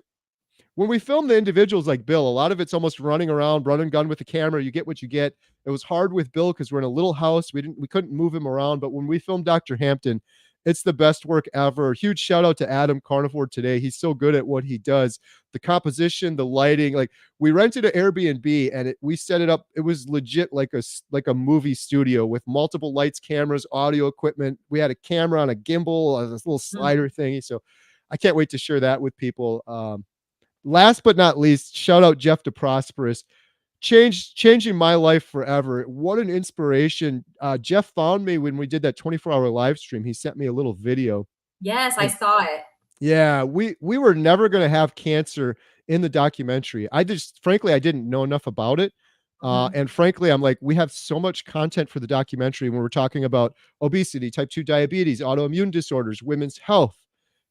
when we film the individuals like Bill, a lot of it's almost running around, run and gun with the camera. You get what you get. It was hard with Bill because we're in a little house. We couldn't move him around. But when we filmed Dr. Hampton, it's the best work ever. Huge shout out to Adam Carnivore today. He's so good at what he does. The composition, the lighting. Like we rented an Airbnb and we set it up. It was legit like a movie studio with multiple lights, cameras, audio equipment. We had a camera on a gimbal, this little Mhm. slider thingy. So I can't wait to share that with people. Last but not least, shout out Jeff DeProsperous, changing my life forever. What an inspiration. Jeff found me when we did that 24-hour live stream. He sent me a little video. Yes, I And saw it. yeah, we were never going to have cancer in the documentary. I just, frankly, I didn't know enough about it. Mhm. And frankly, I'm like, we have so much content for the documentary when we're talking about obesity, type 2 diabetes, autoimmune disorders, women's health,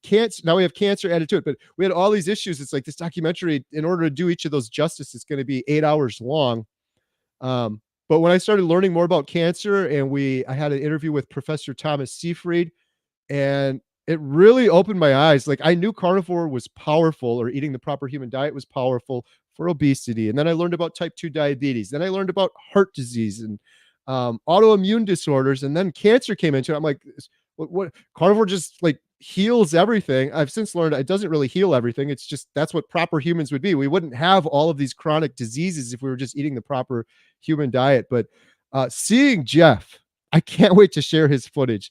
cancer. Now we have cancer added to it, but we had all these issues. It's like this documentary, in order to do each of those justice, it's going to be 8 hours long. But when I started learning more about cancer, and I had an interview with Professor Thomas Seyfried, and it really opened my eyes. Like I knew carnivore was powerful, or eating the proper human diet was powerful for obesity. And then I learned about type 2 diabetes. Then I learned about heart disease and autoimmune disorders. And then cancer came into it. I'm like, what carnivore just like heals everything. I've since learned it doesn't really heal everything. It's just that's what proper humans would be. We wouldn't have all of these chronic diseases if we were just eating the proper human diet. But seeing Jeff, I can't wait to share his footage.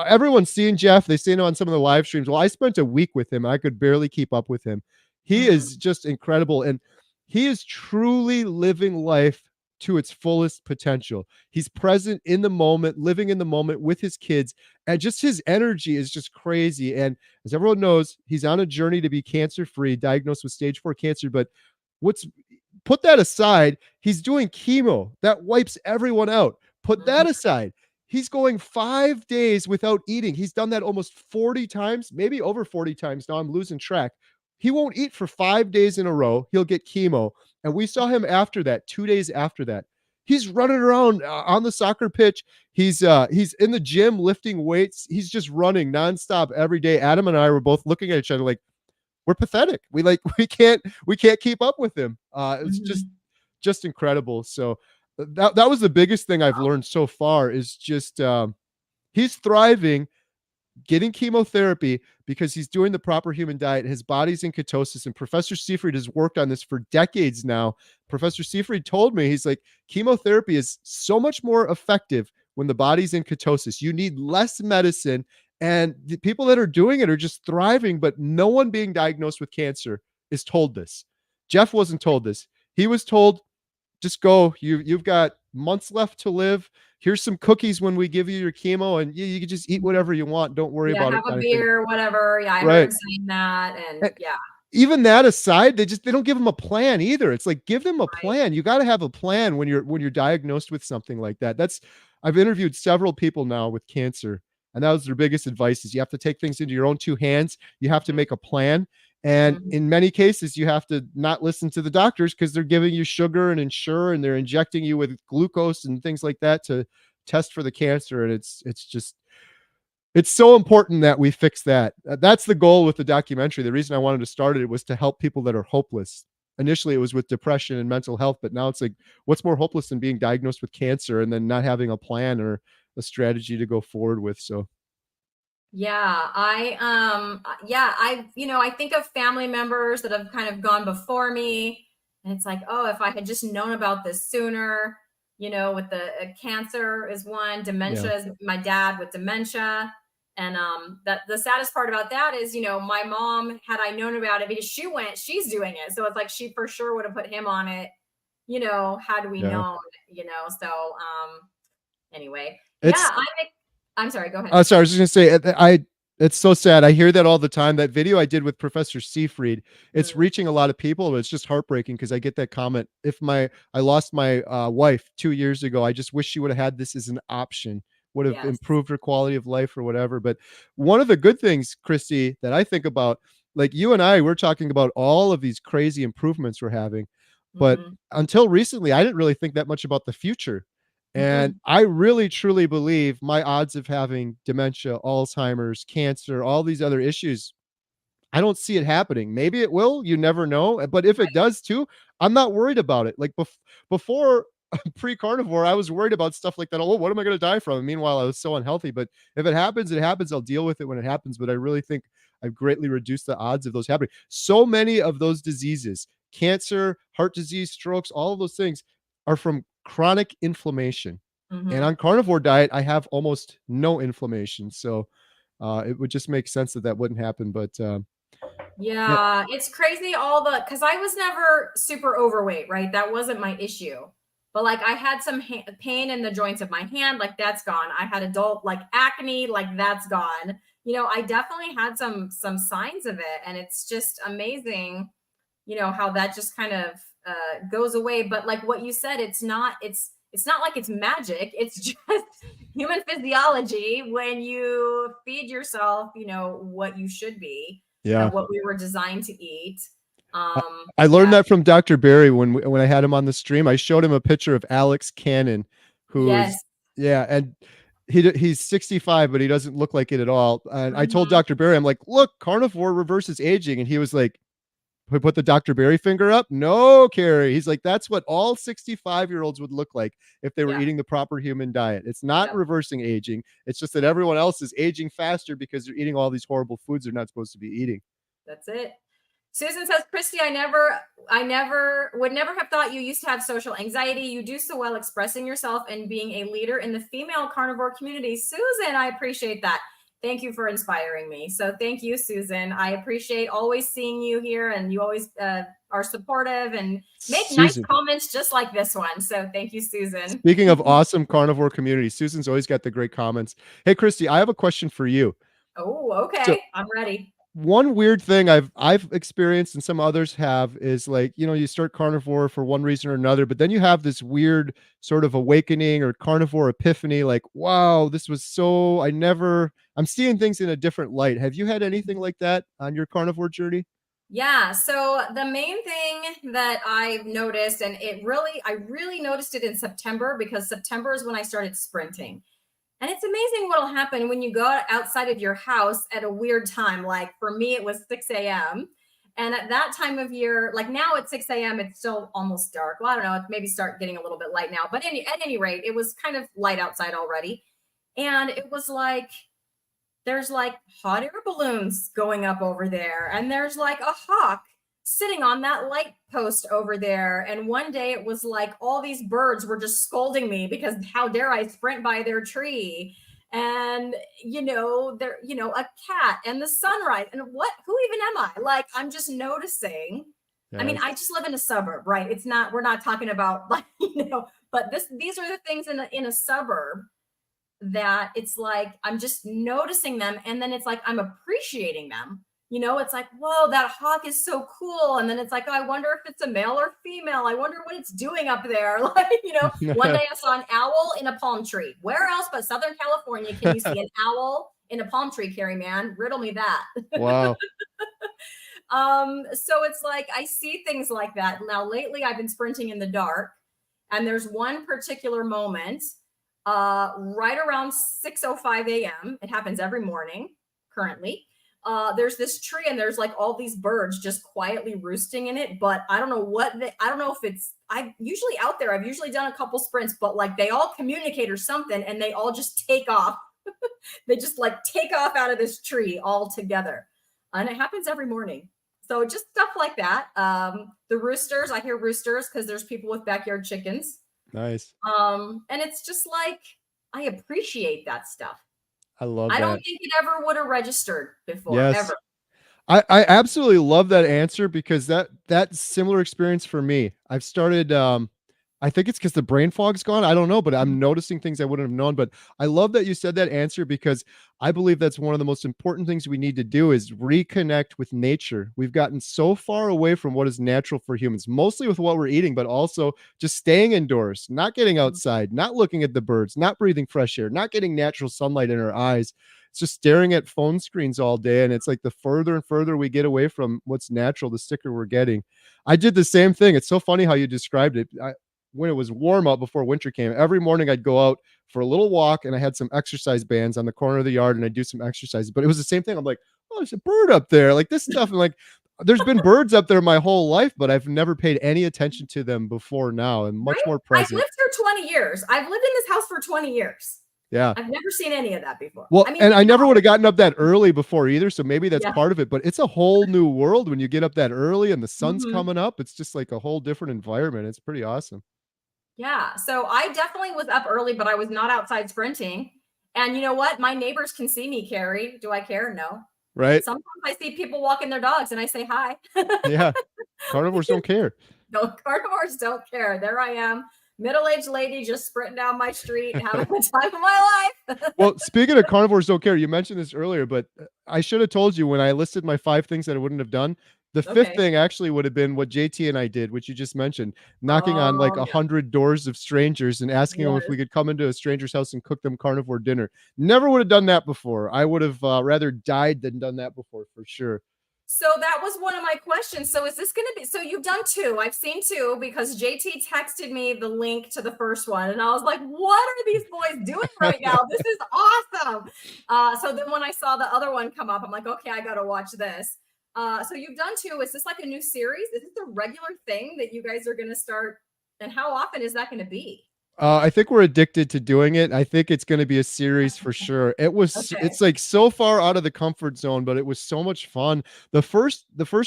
Everyone's seen Jeff. They seen him on some of the live streams. Well, I spent a week with him. I could barely keep up with him. He Mm. is just incredible, and he is truly living life to its fullest potential. He's present in the moment, living in the moment with his kids, and just his energy is just crazy. And as everyone knows, he's on a journey to be cancer free, diagnosed with stage 4 cancer. But what's put that aside, he's doing chemo that wipes everyone out. Put that Mhm. aside. He's going 5 days without eating. He's done that almost 40 times, maybe over 40 times now. I'm losing track. He won't eat for 5 days in a row. He'll get chemo. And we saw him after that, 2 days after that. He's running around on the soccer pitch. He's in the gym lifting weights. He's just running nonstop every day. Adam and I were both looking at each other like, we're pathetic. We can't keep up with him. It's Mhm. just incredible. So that was the biggest thing I've learned so far is just he's thriving, getting chemotherapy because he's doing the proper human diet. His body's in ketosis, and Professor Seifried has worked on this for decades now. Professor Seifried told me, he's like, chemotherapy is so much more effective when the body's in ketosis. You need less medicine, and the people that are doing it are just thriving, but no one being diagnosed with cancer is told this. Jeff wasn't told this. He was told, just go. You've got months left to live. Here's some cookies when we give you your chemo, and you can just eat whatever you want. Don't worry Yeah, about it, have a kind of thing. beer, whatever. Yeah, I heard Right. him saying that, and And yeah, even that aside, they don't give them a plan either. It's like, give them a right. plan. You got to have a plan when you're diagnosed with something like that. That's I've interviewed several people now with cancer, and that was their biggest advice is you have to take things into your own two hands. You have to Mhm. make a plan. And Mhm. in many cases, you have to not listen to the doctors because they're giving you sugar and insure, and they're injecting you with glucose and things like that to test for the cancer. And it's so important that we fix that. That's the goal with the documentary. The reason I wanted to start it was to help people that are hopeless. Initially, it was with depression and mental health, but now it's like, what's more hopeless than being diagnosed with cancer and then not having a plan or a strategy to go forward with? So, Yeah, yeah, I think of family members that have kind of gone before me, and it's like, oh, if I had just known about this sooner, with the cancer is one, yeah, dementia is my dad with dementia. And that the saddest part about that is, my mom, had I known about it, because she's doing it. So it's like she for sure would have put him on it, had we yeah. known, so anyway. Yeah, It's I'm sorry, go ahead. Oh, sorry. I was just gonna say, it's so sad. I hear that all the time. That video I did with Professor Seafried, it's Mm, reaching a lot of people, but it's just heartbreaking because I get that comment. If I lost my wife 2 years ago, I just wish she would have had this as an option, would have yes. improved her quality of life or whatever. But one of the good things, Christy, that I think about, like you and I, we're talking about all of these crazy improvements we're having, but Mhm. until recently, I didn't really think that much about the future. And Mm-mm. I really truly believe my odds of having dementia, Alzheimer's, cancer, all these other issues, I don't see it happening. Maybe it will, you never know. But if it Right. does too, I'm not worried about it. Like before pre-carnivore, I was worried about stuff like that. Oh, what am I going to die from? And meanwhile, I was so unhealthy. But if it happens, it happens. I'll deal with it when it happens. But I really think I've greatly reduced the odds of those happening. So many of those diseases, cancer, heart disease, strokes, all of those things are from chronic inflammation. And Mhm. on carnivore diet, I have almost no inflammation. So it would just make sense that that wouldn't happen. But yeah, Yeah, it's crazy because I was never super overweight, right? That wasn't my issue. But like I had some pain in the joints of my hand, like that's gone. I had adult like acne, like that's gone. I definitely had some signs of it, and it's just amazing, how that just kind of goes away. But like what you said, it's not like it's magic. It's just human physiology when you feed yourself, what you should be yeah. and what we were designed to eat. I I learned Yeah. that from Dr. Barry when I had him on the stream. I showed him a picture of Alex Cannon, Yes. who's yeah, and he's 65, but he doesn't look like it at all. And I told Mhm. Dr. Barry, I'm like, look, carnivore reverses aging, and he was like, put the Dr. Barry finger up. No, Kerry. He's like, that's what all 65-year-olds would look like if they were Yeah. eating the proper human diet. It's not Yep. reversing aging. It's just that everyone else is aging faster because they're eating all these horrible foods they're not supposed to be eating. That's it. Susan says, Christy, I would never have thought you used to have social anxiety. You do so well expressing yourself and being a leader in the female carnivore community. Susan, I appreciate that. Thank you for inspiring me. So thank you, Susan. I appreciate always seeing you here, and you always are supportive and make nice Susan. comments just like this one. So thank you, Susan. Speaking of awesome carnivore community, Susan's always got the great comments. Hey, Christy, I have a question for you. Oh, So okay. I'm ready. one weird thing I've experienced and some others have is like, you start carnivore for one reason or another, but then you have this weird sort of awakening or carnivore epiphany, like, wow, this was so I'm seeing things in a different light. Have you had anything like that on your carnivore journey? Yeah. So the main thing that I've noticed, and I really noticed it in September, because September is when I started sprinting. And it's amazing what'll happen when you go outside of your house at a weird time. Like for me, it was 6 a.m. And at that time of year, like now at 6 a.m., it's still almost dark. Well, I don't know, it maybe start getting a little bit light now. But at any rate, it was kind of light outside already. And it was like, there's like hot air balloons going up over there, and there's like a hawk sitting on that light post over there. And one day it was like all these birds were just scolding me because how dare I sprint by their tree. And there, a cat and the sunrise, and who even am I? Like, I'm just noticing. I mean, I Yes. just live in a suburb, right? We're not talking about like, but these are the things in a suburb that it's like I'm just noticing them, and then it's like I'm appreciating them. It's like, whoa, that hawk is so cool. And then it's like, oh, I wonder if it's a male or female. I wonder what it's doing up there. Like, one day I saw an owl in a palm tree. Where else but Southern California can you see an owl in a palm tree, Kerry, man? Riddle me that. Wow. So it's like I see things like that. Now lately I've been sprinting in the dark, and there's one particular moment right around 6:05 a.m. It happens every morning currently. There's this tree, and there's like all these birds just quietly roosting in it. But I don't know I don't know if I'm usually out there. I've usually done a couple sprints, but like they all communicate or something, and they all just take off. They just like take off out of this tree all together. And it happens every morning. So just stuff like that. The roosters, I hear roosters because there's people with backyard chickens. Nice. And it's just like I appreciate that stuff. I love I don't that. think it ever would have registered before, Yes. ever. I absolutely love that answer because that's similar experience for me. I've started I think it's because the brain fog's gone. I don't know, but I'm noticing things I wouldn't have known. But I love that you said that answer because I believe that's one of the most important things we need to do is reconnect with nature. We've gotten so far away from what is natural for humans, mostly with what we're eating, but also just staying indoors, not getting outside, not looking at the birds, not breathing fresh air, not getting natural sunlight in our eyes. It's just staring at phone screens all day. And it's like the further and further we get away from what's natural, the sicker we're getting. I did the same thing. It's so funny how you described it. When it was warm out before winter came, every morning I'd go out for a little walk and I had some exercise bands on the corner of the yard and I'd do some exercises. But it was the same thing. I'm like, oh, there's a bird up there. Like this stuff. And like, there's been birds up there my whole life, but I've never paid any attention to them before now and much Right? more I've present. lived here 20 years. I've lived in this house for 20 years. Yeah. I've never seen any of that before. Well, I mean, and I never would have gotten up that early before either. So maybe that's yeah. part of it, but it's a whole new world when you get up that early and the sun's Mhm. coming up. It's just like a whole different environment. It's pretty awesome. Yeah. So I definitely was up early, but I was not outside sprinting. And you know what? My neighbors can see me, Carrie. Do I care? No. Right? Sometimes I see people walking their dogs and I say hi. Yeah. Carnivores don't care. No, carnivores don't care. There I am, middle-aged lady just sprinting down my street, having the time of my life. Well, speaking of carnivores don't care, you mentioned this earlier, but I should have told you when I listed my 5 things that I wouldn't have done. The 5th Okay. thing actually would have been what JT and I did, which you just mentioned, knocking on like Oh, yeah. 100 doors of strangers and asking them if we Yes. could come into a stranger's house and cook them carnivore dinner. Never would have done that before. I would have rather died than done that before for sure. So that was one of my questions. So is this going to be, so you've done 2. I've seen 2 because JT texted me the link to the first one. And I was like, what are these boys doing right now? This is awesome. So then when I saw the other one come up, I'm like, okay, I got to watch this. So you've done 2. Is this like a new series? Is this a regular thing that you guys are going to start? And how often is that going to be? I think we're addicted to doing it. I think it's going to be a series for sure. It's Okay. like so far out of the comfort zone, but it was so much fun. The first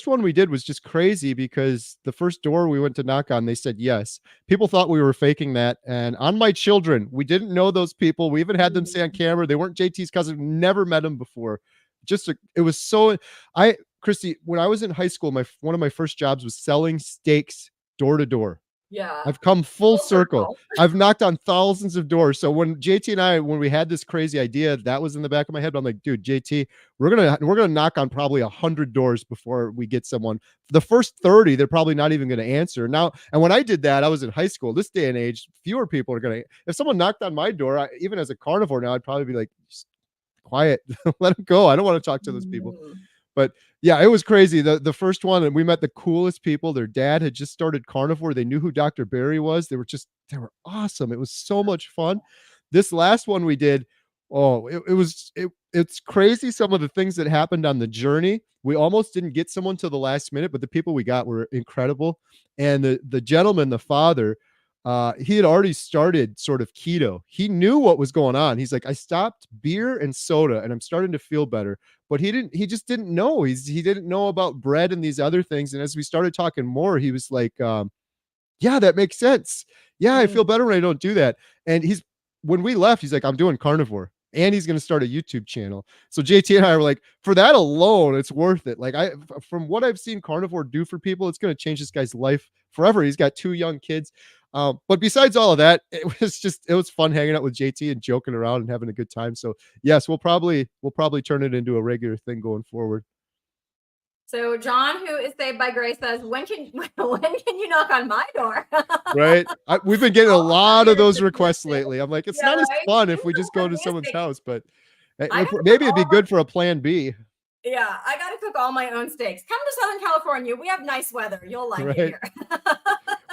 one we did was just crazy because the first door we went to knock on, they said yes. People thought we were faking that. And on my children, we didn't know those people. We even had them say on Mm, camera they weren't JT's cousin, never met him before. It was so I Christy, when I was in high school, my one of my first jobs was selling steaks door to door. yeah. I've come full Full circle. circle. I've knocked on thousands of doors. So when JT and I, when we had this crazy idea, that was in the back of my head. I'm like, dude, JT, we're gonna knock on probably 100 doors before we get someone. The first 30, they're probably not even gonna answer. Now, and when I did that, I was in high school. This day and age, fewer people are gonna. If someone knocked on my door, even as a carnivore now, I'd probably be like, quiet, let them go. I don't want to talk to those people. Mm, But yeah, it was crazy. The first one, and we met the coolest people. Their dad had just started carnivore. They knew who Dr. Barry was. They were awesome. It was so much fun. This last one we did, oh, it's crazy some of the things that happened on the journey. We almost didn't get someone till the last minute, but the people we got were incredible. And the gentleman, the father, he had already started sort of keto. He knew what was going on. He's like, I stopped beer and soda and I'm starting to feel better, but he just didn't know. He didn't know about bread and these other things. And as we started talking more, he was like, yeah, that makes sense. Yeah, I mm. feel better when I don't do that. And when we left, he's like, I'm doing carnivore and he's going to start a YouTube channel. So JT and I were like, for that alone, it's worth it. Like from what I've seen carnivore do for people, it's going to change this guy's life forever. He's got 2 young kids. But besides all of that, it was fun hanging out with JT and joking around and having a good time. So yes, we'll probably turn it into a regular thing going forward. So John, who is saved by grace, says, "When can when can you knock on my door?" Right? We've been getting a All lot of fires those have been requests lit. lately. I'm like, it's Yeah, not as right. fun if we just go Send to me a someone's steak. house, but I gotta cook maybe it'd be all good for a plan B, Yeah, I gotta cook all my own steaks. Come to Southern California. We have nice weather. You'll like it right? here.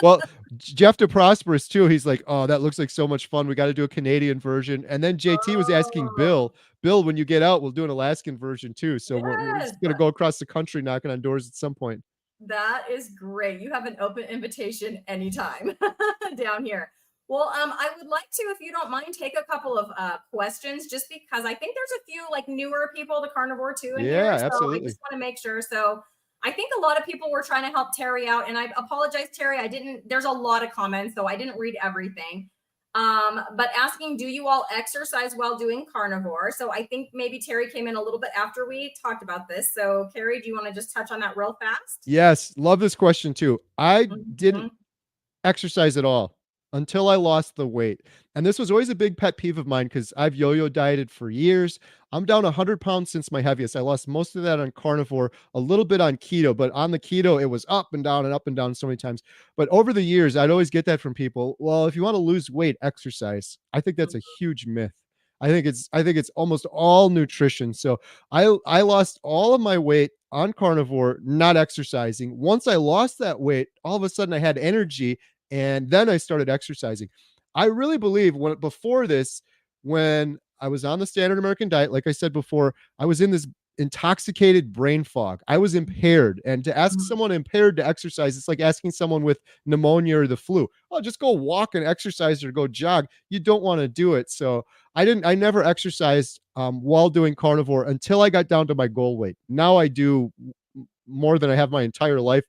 Well, Jeff DeProsperous too. He's like, oh, that looks like so much fun. We got to do a Canadian version. And then JT was asking Oh, Bill, when you get out, we'll do an Alaskan version too. So we're yes. just gonna go across the country knocking on doors at some point. That is great. You have an open invitation anytime down here. Well, I would like to, if you don't mind, take a couple of questions just because I think there's a few like newer people to carnivore too in Yeah, here. So I absolutely. just want to make sure. So I think a lot of people were trying to help Terry out, and I apologize, Terry. I didn't, there's a lot of comments, so I didn't read everything. But asking, do you all exercise while doing carnivore? So I think maybe Terry came in a little bit after we talked about this. So Kerry, do you want to just touch on that real fast? Yes, love this question too. I didn't Mhm. exercise at all until I lost the weight. And this was always a big pet peeve of mine because I've yo yo dieted for years. I'm down 100 pounds since my heaviest. I lost most of that on carnivore, a little bit on keto, but on the keto, it was up and down so many times. But over the years, I'd always get that from people. Well, if you want to lose weight, exercise. I think that's a huge myth. I think it's almost all nutrition. So I lost all of my weight on carnivore, not exercising. Once I lost that weight, all of a sudden I had energy and then I started exercising. I really believe when before this, when I was on the standard American diet, like I said before, I was in this intoxicated brain fog. I was impaired. And to ask Mhm. someone impaired to exercise, it's like asking someone with pneumonia or the flu, oh, just go walk and exercise or go jog. You don't want to do it. So I never exercised while doing carnivore until I got down to my goal weight. Now I do more than I have my entire life,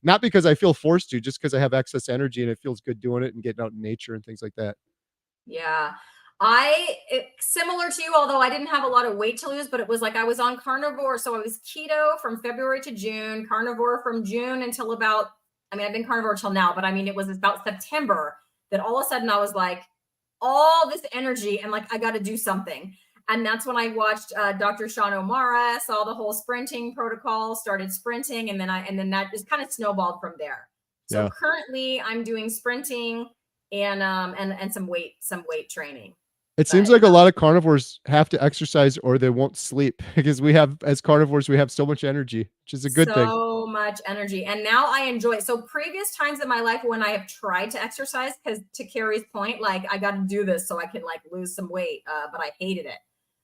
not because I feel forced to, just because I have excess energy and it feels good doing it and getting out in nature and things like that. Yeah. Similar to you, although I didn't have a lot of weight to lose, but it was like I was on carnivore. So I was keto from February to June, carnivore from June until about, I mean, I've been carnivore till now, but I mean, it was about September that all of a sudden I was like, all this energy and like, I got to do something. And that's when I watched Dr. Sean O'Mara, saw the whole sprinting protocol, started sprinting, and then that just kind of snowballed from there. So Yeah. currently I'm doing sprinting and some weight training. It seems But like a lot of carnivores have to exercise or they won't sleep because as carnivores, we have so much energy, which is a good thing. so much energy. And now I enjoy it. So previous times in my life when I have tried to exercise, because to Carrie's point, like I got to do this so I can like lose some weight, but I hated it.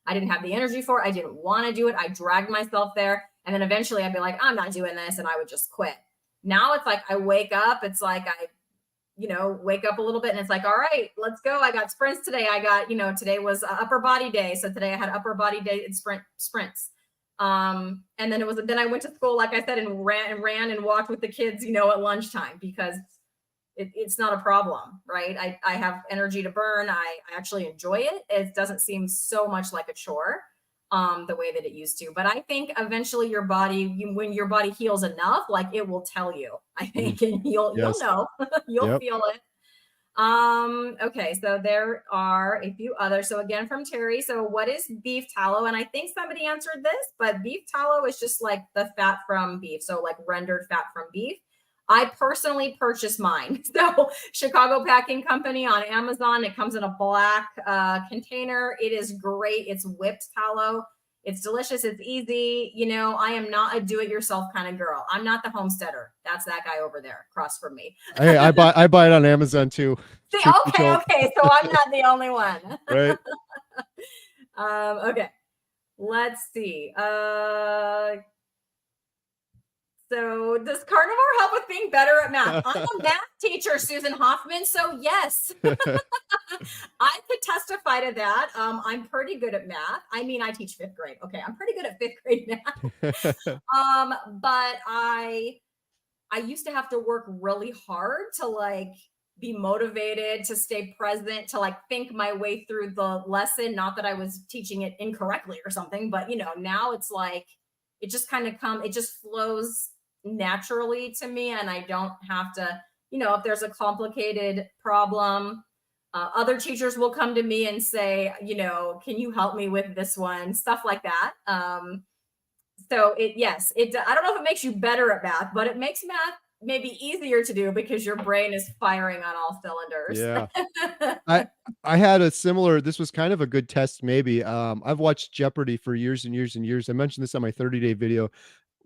I didn't have the energy for it. I didn't want to do it. I dragged myself there. And then eventually I'd be like, I'm not doing this. And I would just quit. Now it's like I wake up, it's like wake up a little bit and it's like, all right, let's go. I got sprints today. I got, today was upper body day. So today I had upper body day and sprints. And then I went to school, like I said, and ran and walked with the kids, at lunchtime, because it's not a problem, right? I have energy to burn. I actually enjoy it. It doesn't seem so much like a chore, the way that it used to. But I think eventually your body, when your body heals enough, like it will tell you, I Mm, think, and you'll yes. know, you'll Yep. feel it. Okay, so there are a few others. So again, from Terry, so what is beef tallow? And I think somebody answered this, but beef tallow is just like the fat from beef, so like rendered fat from beef. I personally purchased mine. So Chicago Packing Company on Amazon. It comes in a black container. It is great. It's whipped tallow. It's delicious. It's easy. I am not a do-it-yourself kind of girl. I'm not the homesteader. That's that guy over there across from me. Hey, I buy it on Amazon too. See, Truth be okay, told, okay. So I'm not the only one. right? Okay. Let's see. So does carnivore help with being better at math? I'm a math teacher, Susan Hoffman. So yes, I could testify to that. I'm pretty good at math. I mean, I teach fifth grade. Okay, I'm pretty good at fifth grade math. But I used to have to work really hard to like be motivated, to stay present, to like think my way through the lesson. Not that I was teaching it incorrectly or something, but now it's like it just kind of it just flows naturally to me, and I don't have to, if there's a complicated problem, other teachers will come to me and say, can you help me with this one, stuff like that. So yes, I don't know if it makes you better at math, but it makes math maybe easier to do because your brain is firing on all cylinders. Yeah. I had a similar, this was kind of a good test maybe. I've watched Jeopardy for years and years and years. I mentioned this on my 30-day video.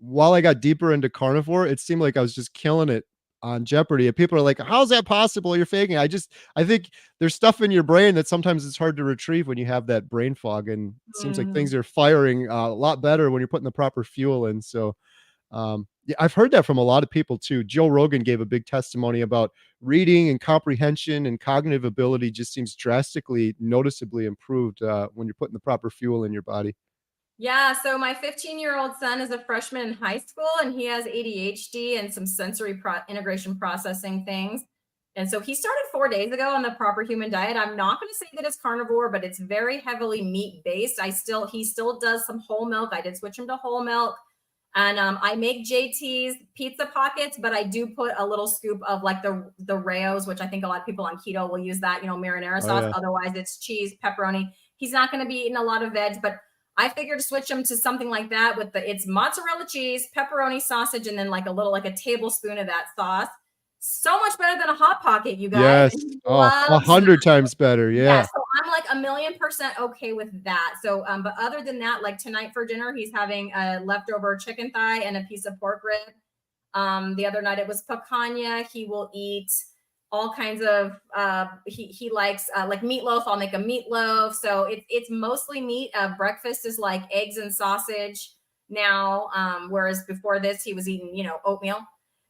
While I got deeper into carnivore, it seemed like I was just killing it on Jeopardy. And people are like, "How's that possible? You're faking." I think there's stuff in your brain that sometimes it's hard to retrieve when you have that brain fog. And it seems like Mm. things are firing a lot better when you're putting the proper fuel in. So yeah, I've heard that from a lot of people too. Joe Rogan gave a big testimony about reading and comprehension and cognitive ability just seems drastically, noticeably improved when you're putting the proper fuel in your body. Yeah, so my 15-year-old son is a freshman in high school, and he has ADHD and some sensory integration processing things. And so he started 4 days ago on the proper human diet. I'm not going to say that it's carnivore, but it's very heavily meat based. He still does some whole milk. I did switch him to whole milk. And I make JT's pizza pockets, but I do put a little scoop of like the Raos, which I think a lot of people on keto will use that, marinara Oh sauce. yeah. Otherwise, it's cheese, pepperoni. He's not going to be eating a lot of veg, but I figured to switch him to something like that with it's mozzarella cheese, pepperoni, sausage, and then like a tablespoon of that sauce. So much better than a hot pocket, you guys. Yes. And he Oh, a loves that. hundred times better. Yeah, Yeah. so I'm like 1,000,000% okay with that. So, but other than that, like tonight for dinner, he's having a leftover chicken thigh and a piece of pork rib. The other night it was picanha. He will eat all kinds of. He likes like meatloaf. I'll make a meatloaf. So it's mostly meat. Breakfast is like eggs and sausage now, whereas before this he was eating oatmeal.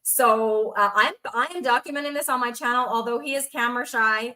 So I am documenting this on my channel, although he is camera shy.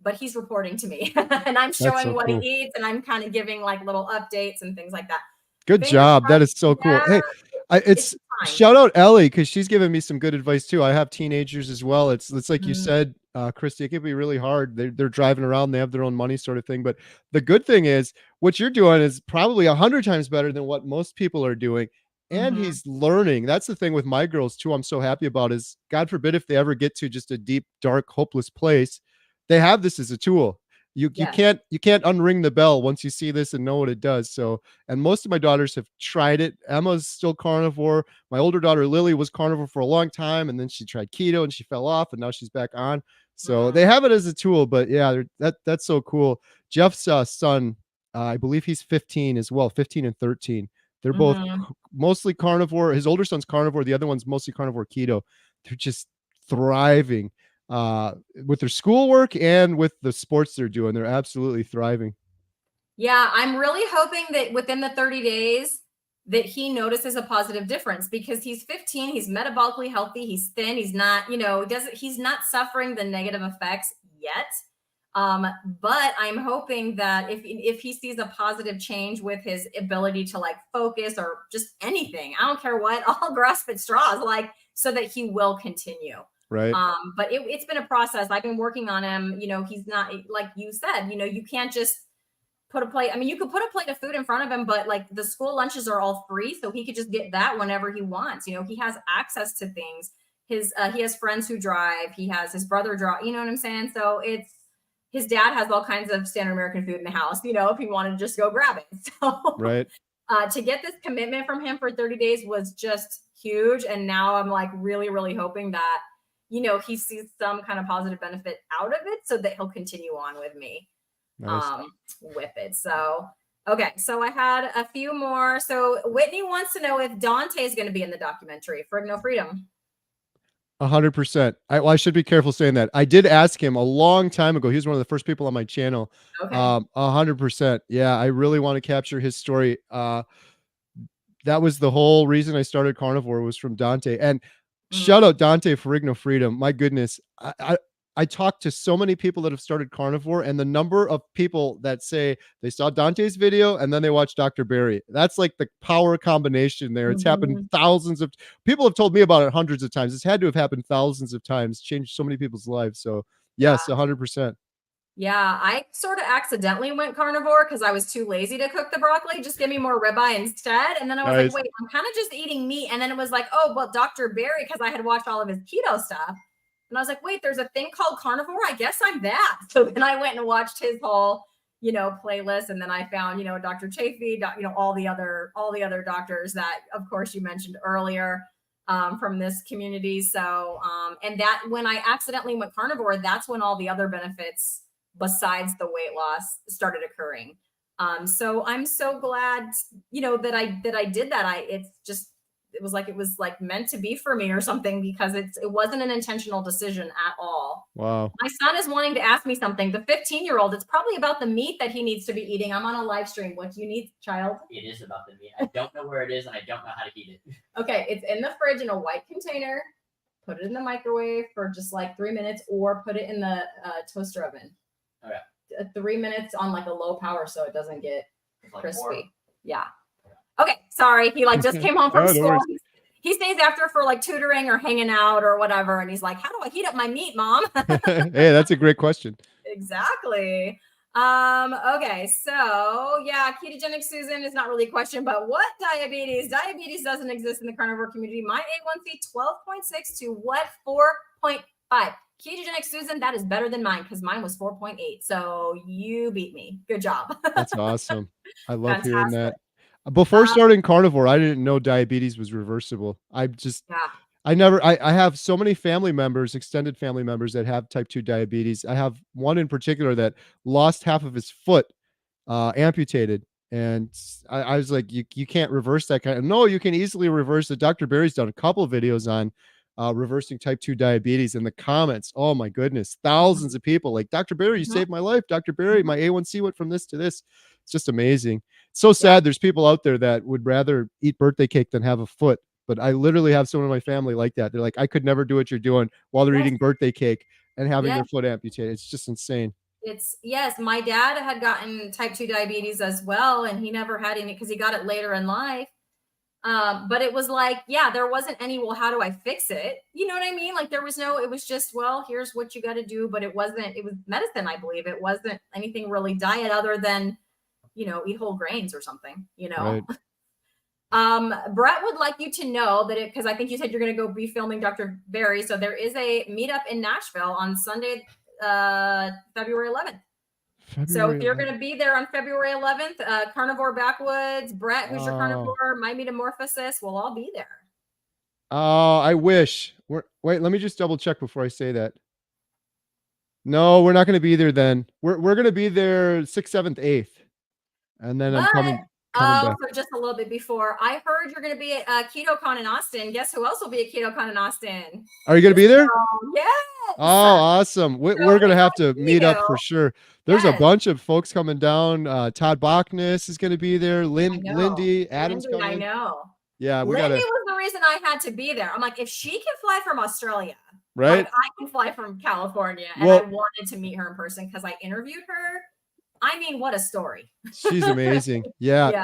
But he's reporting to me, and I'm That's showing so what he cool. eats, and I'm kind of giving like little updates and things like that. Good Fingers job. That crossed. is so cool. Yeah, Hey, it's it's fine. shout out Ellie because she's giving me some good advice too. I have teenagers as well. It's like you Mm, said, Christy. It can be really hard. They're driving around. They have their own money, sort of thing. But the good thing is, what you're doing is probably 100 times better than what most people are doing. And mhm. he's learning. That's the thing with my girls too. I'm so happy about is God forbid if they ever get to just a deep, dark, hopeless place, they have this as a tool. You Yes. can't unring the bell once you see this and know what it does. So and most of my daughters have tried it. Emma's still carnivore. My older daughter Lily was carnivore for a long time, and then she tried keto and she fell off, and now she's back on. So they Mm, have it as a tool. But yeah, that's so cool. Jeff's son, I believe he's 15 as well, 15 and 13. They're both mhm. mostly carnivore. His older son's carnivore. The other one's mostly carnivore keto. They're just thriving uh, with their schoolwork and with the sports they're doing. They're absolutely thriving. Yeah, I'm really hoping that within the 30 days, that he notices a positive difference because he's 15, he's metabolically healthy, he's thin, he's not, he's not suffering the negative effects yet. But I'm hoping that if he sees a positive change with his ability to like focus or just anything, I don't care what, I'll grasp at straws, like, so that he will continue. Right. But it's been a process. I've been working on him. He's not, like you said, you can't just put a plate. I mean, you could put a plate of food in front of him, but like the school lunches are all free. So he could just get that whenever he wants. He has access to things. He has friends who drive. He has his brother drive, you know what I'm saying? So his dad has all kinds of standard American food in the house, if he wanted to just go grab it. So Right. To get this commitment from him for 30 days was just huge. And now I'm like really, really hoping that, he sees some kind of positive benefit out of it so that he'll continue on with me. Nice. With it. So, okay. So I had a few more. So Whitney wants to know if Dante is going to be in the documentary for No Freedom. 100%. I should be careful saying that. I did ask him a long time ago. He was one of the first people on my channel. Okay. 100%. Yeah, I really want to capture his story. That was the whole reason I started Carnivore, was from Dante. And shout out Dante for No Freedom. My goodness. I talked to so many people that have started Carnivore, and the number of people that say they saw Dante's video and then they watched Dr. Barry. That's like the power combination there. It's happened thousands of people have told me about it hundreds of times. It's had to have happened thousands of times, changed so many people's lives. So yes, 100%. Yeah, I sort of accidentally went carnivore because I was too lazy to cook the broccoli. Just give me more ribeye instead. And then I was like, wait, I'm kind of just eating meat. And then it was like, oh, well, Dr. Barry, because I had watched all of his keto stuff. And I was like, wait, there's a thing called carnivore. I guess I'm that. So then I went and watched his whole, playlist. And then I found, Dr. Chafee, all the other doctors that, of course, you mentioned earlier from this community. So, and that when I accidentally went carnivore, that's when all the other benefits besides the weight loss started occurring. So I'm so glad, that I did that. It was like meant to be for me or something, because it wasn't an intentional decision at all. Wow. My son is wanting to ask me something. The 15-year-old, it's probably about the meat that he needs to be eating. I'm on a live stream. What do you need, child? It is about the meat. I don't know where it is and I don't know how to eat it. Okay. It's in the fridge in a white container. Put it in the microwave for just like 3 minutes, or put it in the toaster oven. Okay. 3 minutes on like a low power so it doesn't get crispy. Like yeah. Okay. Sorry. He like just came home from school. He stays after for like tutoring or hanging out or whatever. And he's like, how do I heat up my meat, Mom? Hey, that's a great question. Exactly. Okay. So yeah, ketogenic Susan is not really a question, but what diabetes? Diabetes doesn't exist in the carnivore community. My A1C 12.6 to what 4.5. Ketogenic Susan, that is better than mine because mine was 4.8. So you beat me. Good job. That's awesome. I love hearing that. Before starting carnivore, I didn't know diabetes was reversible. I have so many family members, extended family members, that have type 2 diabetes. I have one in particular that lost half of his foot, amputated. And I was like, you can't reverse that kind of. No, you can easily reverse it. Dr. Barry's done a couple of videos on reversing type 2 diabetes. In the comments, oh my goodness, thousands of people like, Dr. Barry, you saved my life. Dr. Barry, my A1C went from this to this. It's just amazing. It's so sad. There's people out there that would rather eat birthday cake than have a foot. But I literally have someone in my family like that. They're like, I could never do what you're doing while they're eating birthday cake and having their foot amputated. It's just insane. Yes. My dad had gotten type 2 diabetes as well. And he never had any because he got it later in life. But it was like, there wasn't any, well, how do I fix it? You know what I mean? Like it was just, well, here's what you got to do. But it was medicine, I believe. It wasn't anything really diet other than, eat whole grains or something, Right. Brett would like you to know that because I think you said you're going to go be filming Dr. Barry. So there is a meetup in Nashville on Sunday, February 11th. So if you're going to be there on February 11th, Carnivore Backwoods, Brett, who's your carnivore, my metamorphosis, we'll all be there. Oh, I wish. Wait, let me just double check before I say that. No, we're not going to be there then. We're going to be there 6th, 7th, 8th. And then I'm coming back. So just a little bit before. I heard you're going to be at KetoCon in Austin. Guess who else will be at KetoCon in Austin? Are you going to be there? Oh, awesome. We're going to have to See meet up you. for sure. There's a Yes, bunch of folks coming down. Todd Bachnis is going to be there. I know. Lindy, Adam's Lindy, I coming. know. Yeah, we got Lindy to, was the reason I had to be there. I'm like, if she can fly from Australia, right? like I can fly from California. And I Well, wanted to meet her in person because I interviewed her. I mean, what a story. she's amazing. Yeah. Yeah.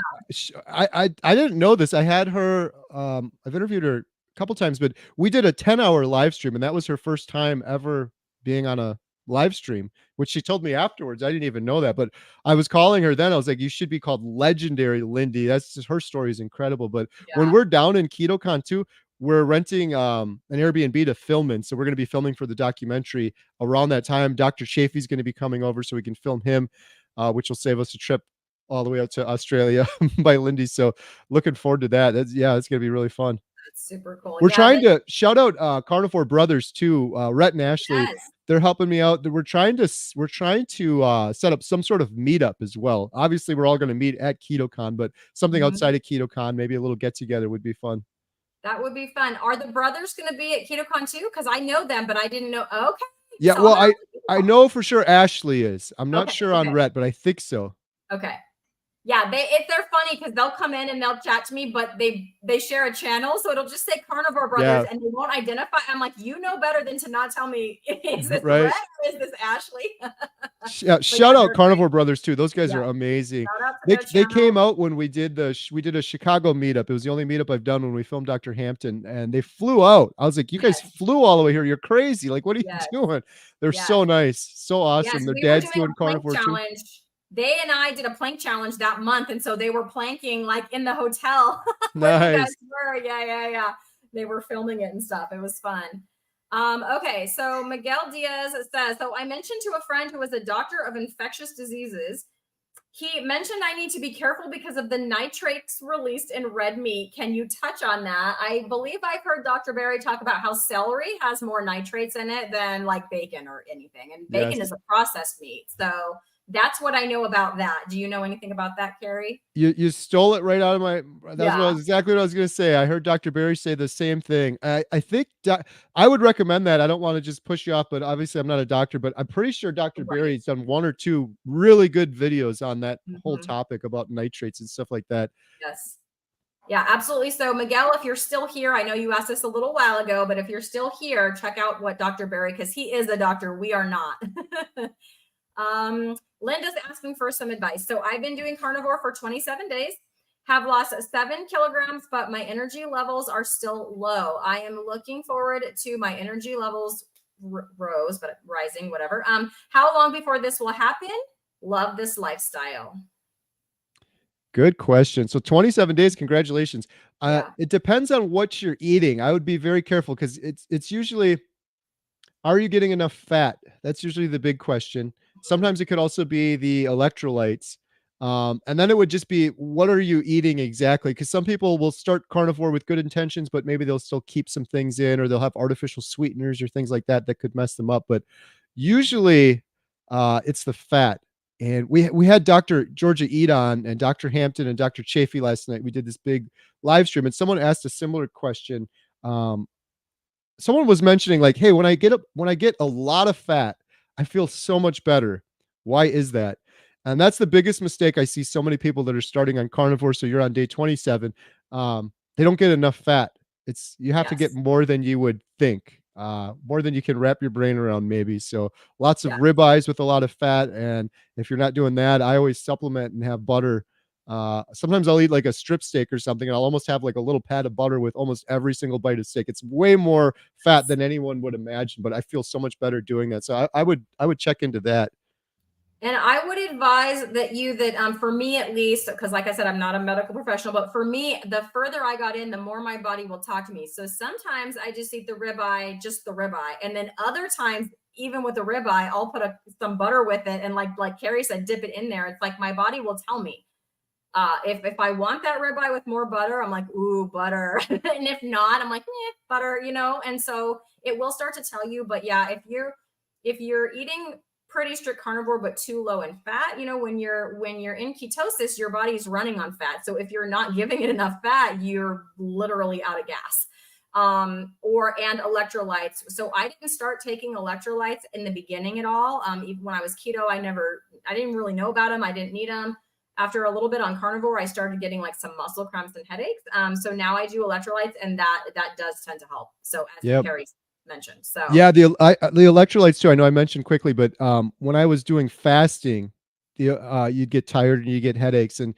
I didn't know this. I had her, I've interviewed her a couple times, but we did a 10-hour live stream, and that was her first time ever being on a live stream, which she told me afterwards. I didn't even know that, but I was calling her then. I was like, you should be called Legendary Lindy. That's just, her story is incredible. But when Yeah. we're down in KetoCon too, we're renting an Airbnb to film in. So we're going to be filming for the documentary around that time. Dr. Chafee's going to be coming over so we can film him, which will save us a trip all the way out to Australia by Lindy. So looking forward to that. That's, yeah, it's gonna be really fun. That's super cool. We're Yeah. trying to shout out Carnivore Brothers too. Rhett and Ashley, Yes. they're helping me out. We're trying to set up some sort of meetup as well. Obviously, we're all going to meet at KetoCon, but something Mhm. outside of KetoCon, maybe a little get together would be fun. That would be fun. Are the brothers going to be at KetoCon too? Because I know them, but I didn't know. Okay. Yeah, So well, I'm I know for sure Ashley is. I'm not Okay, sure on okay. Rhett, but I think so. Okay. Yeah, they're funny because they'll come in and they'll chat to me, but they share a channel, so it'll just say Carnivore Brothers, Yeah. and they won't identify. I'm like, you know better than to not tell me is this Right. Rhett or is this Ashley? Shout yeah, out they're Carnivore Brothers too. Those guys Yeah. are amazing. Shout out to They their they channel. came out when we did we did a Chicago meetup. It was the only meetup I've done when we filmed Dr. Hampton, and they flew out. I was like, you guys Yes. flew all the way here. You're crazy. Like, what are you Yes. doing? They're Yes. so nice, so awesome. Yes, Their we were dad's doing doing a plank carnivore too. challenge. They and I did a plank challenge that month, and so they were planking like in the hotel where you guys Nice. were. Yeah. They were filming it and stuff. It was fun. Okay, so Miguel Diaz says, so I mentioned to a friend who is a doctor of infectious diseases. He mentioned I need to be careful because of the nitrates released in red meat. Can you touch on that? I believe I've heard Dr. Barry talk about how celery has more nitrates in it than like bacon or anything. And bacon Yes. is a processed meat. So that's what I know about that. Do you know anything about that, Kerry? You stole it right out of my. That's Yeah. exactly what I was going to say. I heard Dr. Barry say the same thing. I think I would recommend that. I don't want to just push you off, but obviously I'm not a doctor, but I'm pretty sure Dr. Right. Barry's done one or two really good videos on that whole Mhm. topic about nitrates and stuff like that. Yes. Yeah, absolutely. So, Miguel, if you're still here, I know you asked this a little while ago, but if you're still here, check out what Dr. Barry, because he is a doctor. We are not. Linda's asking for some advice. So, I've been doing carnivore for 27 days, have lost 7 kilograms, but my energy levels are still low. I am looking forward to my energy levels rose, but rising, whatever. How long before this will happen? Love this lifestyle. Good question. So 27 days, congratulations. Yeah. It depends on what you're eating. I would be very careful because it's usually, are you getting enough fat? That's usually the big question. Sometimes it could also be the electrolytes. And then it would just be, what are you eating exactly? Because some people will start carnivore with good intentions, but maybe they'll still keep some things in, or they'll have artificial sweeteners or things like that that could mess them up. But usually it's the fat. And we had Dr. Georgia Eid on and Dr. Hampton and Dr. Chafee last night. We did this big live stream, and someone asked a similar question. Someone was mentioning like, hey, when I get a lot of fat, I feel so much better. Why is that? And that's the biggest mistake I see so many people that are starting on carnivore. So you're on day 27. They don't get enough fat. You have to get more than you would think, more than you can wrap your brain around maybe. So lots of ribeyes with a lot of fat. And if you're not doing that, I always supplement and have butter. Sometimes I'll eat like a strip steak or something, and I'll almost have like a little pat of butter with almost every single bite of steak. It's way more fat than anyone would imagine, but I feel so much better doing that. So I would check into that. And I would advise that for me at least, because like I said, I'm not a medical professional, but for me, the further I got in, the more my body will talk to me. So sometimes I just eat the ribeye, just the ribeye. And then other times, even with the ribeye, I'll put some butter with it. And like Kerry said, dip it in there. It's like my body will tell me. If I want that ribeye with more butter, I'm like, ooh, butter. And if not, I'm like, butter, and so it will start to tell you. But yeah, if you're eating pretty strict carnivore, but too low in fat, when you're in ketosis, your body's running on fat. So if you're not giving it enough fat, you're literally out of gas. and electrolytes. So I didn't start taking electrolytes in the beginning at all. Even when I was keto, I didn't really know about them. I didn't need them. After a little bit on carnivore, I started getting like some muscle cramps and headaches. So now I do electrolytes, and that does tend to help. So as Yep. Kerry mentioned, so Yeah, the electrolytes too. I know I mentioned quickly, but when I was doing fasting, you'd get tired and you get headaches. And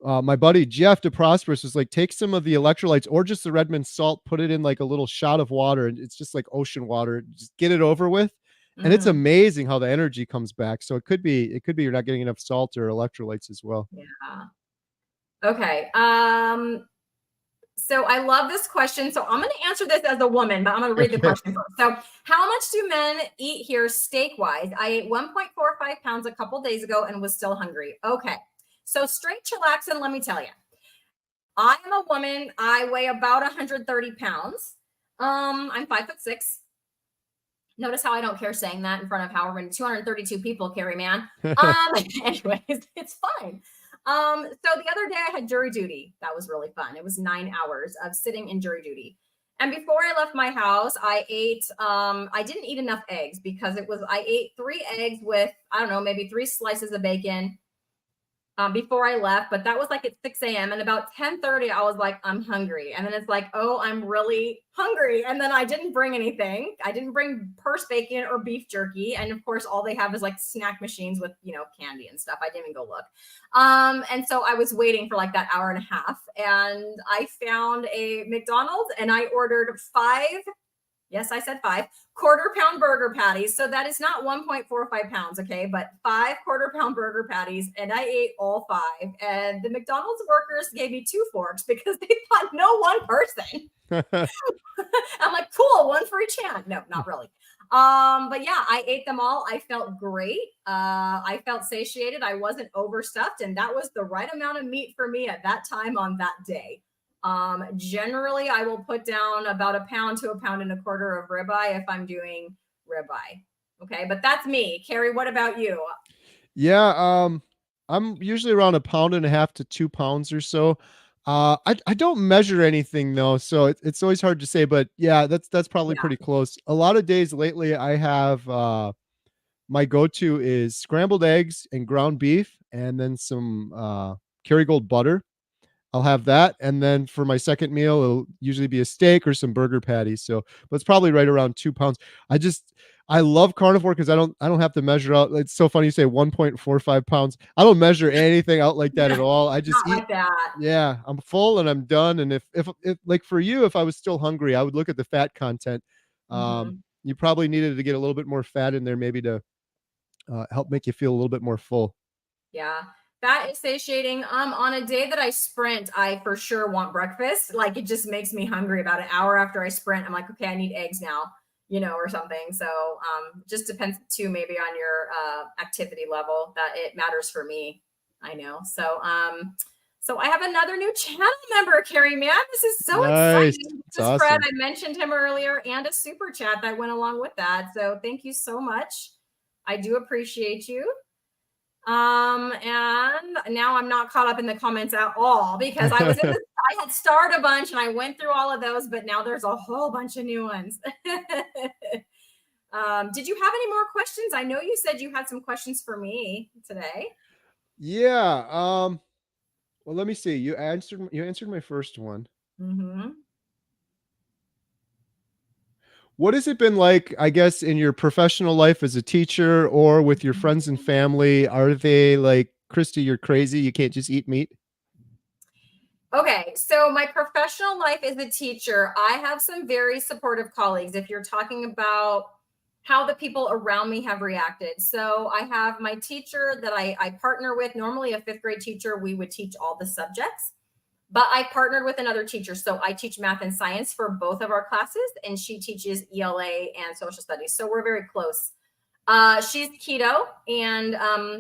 my buddy Jeff DeProsperous was like, take some of the electrolytes or just the Redmond salt, put it in like a little shot of water, and it's just like ocean water. Just get it over with. And it's mhm. amazing how the energy comes back. So it could be you're not getting enough salt or electrolytes as well. Yeah. Okay. So I love this question. So I'm going to answer this as a woman, but I'm going to read the Okay. question first. So, how much do men eat here steak wise? I ate 1.45 pounds a couple days ago and was still hungry. Okay. So, straight chillaxin, let me tell you, I am a woman. I weigh about 130 pounds. I'm 5'6". Notice how I don't care saying that in front of however many 232 people, Kerry, man. Anyways, it's fine. So the other day I had jury duty. That was really fun. It was 9 hours of sitting in jury duty. And before I left my house, I didn't eat enough eggs because I ate 3 eggs with, I don't know, maybe 3 slices of bacon before I left, but that was like at 6 a.m. And about 10:30, I was like, I'm hungry. And then it's like, oh, I'm really hungry. And then I didn't bring anything. I didn't bring purse bacon or beef jerky. And of course, all they have is like snack machines with, candy and stuff. I didn't even go look. And so I was waiting for like that hour and a half. And I found a McDonald's and I ordered 5. Yes, I said 5 quarter-pound burger patties. So that is not 1.45 pounds, okay, but 5 quarter-pound burger patties, and I ate all 5. And the McDonald's workers gave me 2 forks because they thought no one person. I'm like, cool, 1 for each hand. No, not really. But yeah, I ate them all. I felt great. I felt satiated. I wasn't overstuffed, and that was the right amount of meat for me at that time on that day. Generally, I will put down about 1 pound to 1.25 pounds of ribeye if I'm doing ribeye. Okay, but that's me. Kerry, what about you? Yeah, I'm usually around 1.5 to 2 pounds or so. I don't measure anything though, so it's always hard to say. But yeah, that's probably Yeah. pretty close. A lot of days lately, I have my go-to is scrambled eggs and ground beef, and then some Kerrygold butter. I'll have that, and then for my second meal, it'll usually be a steak or some burger patties. So, but it's probably right around 2 pounds. I love carnivore because I don't have to measure out. It's so funny you say 1.45 pounds. I don't measure anything out like that at all. I just Not eat. like that. Yeah, I'm full and I'm done. And if like for you, if I was still hungry, I would look at the fat content. Mhm. You probably needed to get a little bit more fat in there, maybe to help make you feel a little bit more full. Yeah. That is satiating. On a day that I sprint, I for sure want breakfast. Like it just makes me hungry about an hour after I sprint. I'm like, okay, I need eggs now, or something. So just depends too, maybe on your activity level that it matters for me. I know. So I have another new channel member, Kerry, man. This is so Nice. exciting. It's This is Fred. awesome. I mentioned him earlier and a super chat that went along with that. So thank you so much. I do appreciate you. And now I'm not caught up in the comments at all because I had starred a bunch and I went through all of those, but now there's a whole bunch of new ones. Did you have any more questions? I know you said you had some questions for me today. Yeah. Well, let me see. You answered my first one. Mm-hmm. What has it been like, I guess, in your professional life as a teacher or with your friends and family? Are they like, Christy, you're crazy. You can't just eat meat? Okay, so my professional life as a teacher, I have some very supportive colleagues. If you're talking about how the people around me have reacted. So I have my teacher that I partner with, normally a 5th grade teacher, we would teach all the subjects, but I partnered with another teacher. So I teach math and science for both of our classes, and she teaches ELA and social studies. So we're very close. She's keto. And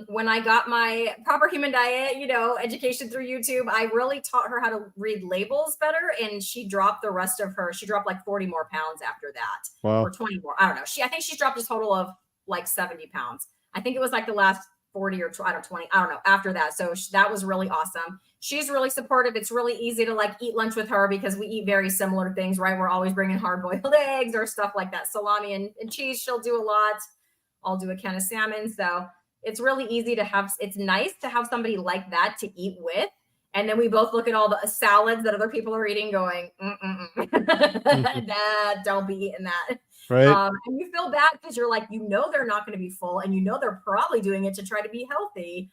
when I got my proper human diet, education through YouTube, I really taught her how to read labels better. And she dropped like 40 more pounds after that, Wow. or 20 more. I don't know. I think she dropped a total of like 70 pounds. I think it was like the last 40 or 20, I don't know, after that. So that was really awesome. she's really supportive. It's really easy to like eat lunch with her because we eat very similar things, right? We're always bringing hard boiled eggs or stuff like that. Salami and cheese, she'll do a lot. I'll do a can of salmon. So it's really easy to have. It's nice to have somebody like that to eat with. And then we both look at all the salads that other people are eating going, Dad, don't be eating that. Right. And you feel bad because you're like, they're not going to be full and they're probably doing it to try to be healthy.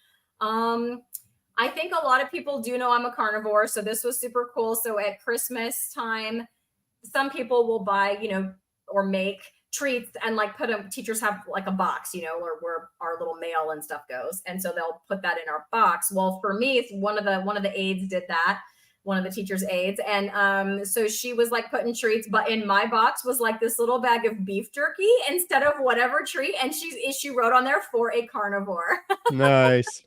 I think a lot of people do know I'm a carnivore. So this was super cool. So at Christmas time, some people will buy, or make treats and like teachers have like a box, where our little mail and stuff goes. And so they'll put that in our box. Well, for me, it's one of the aides did that, one of the teacher's aides. And so she was like putting treats, but in my box was like this little bag of beef jerky instead of whatever treat. And she wrote on there for a carnivore. Nice.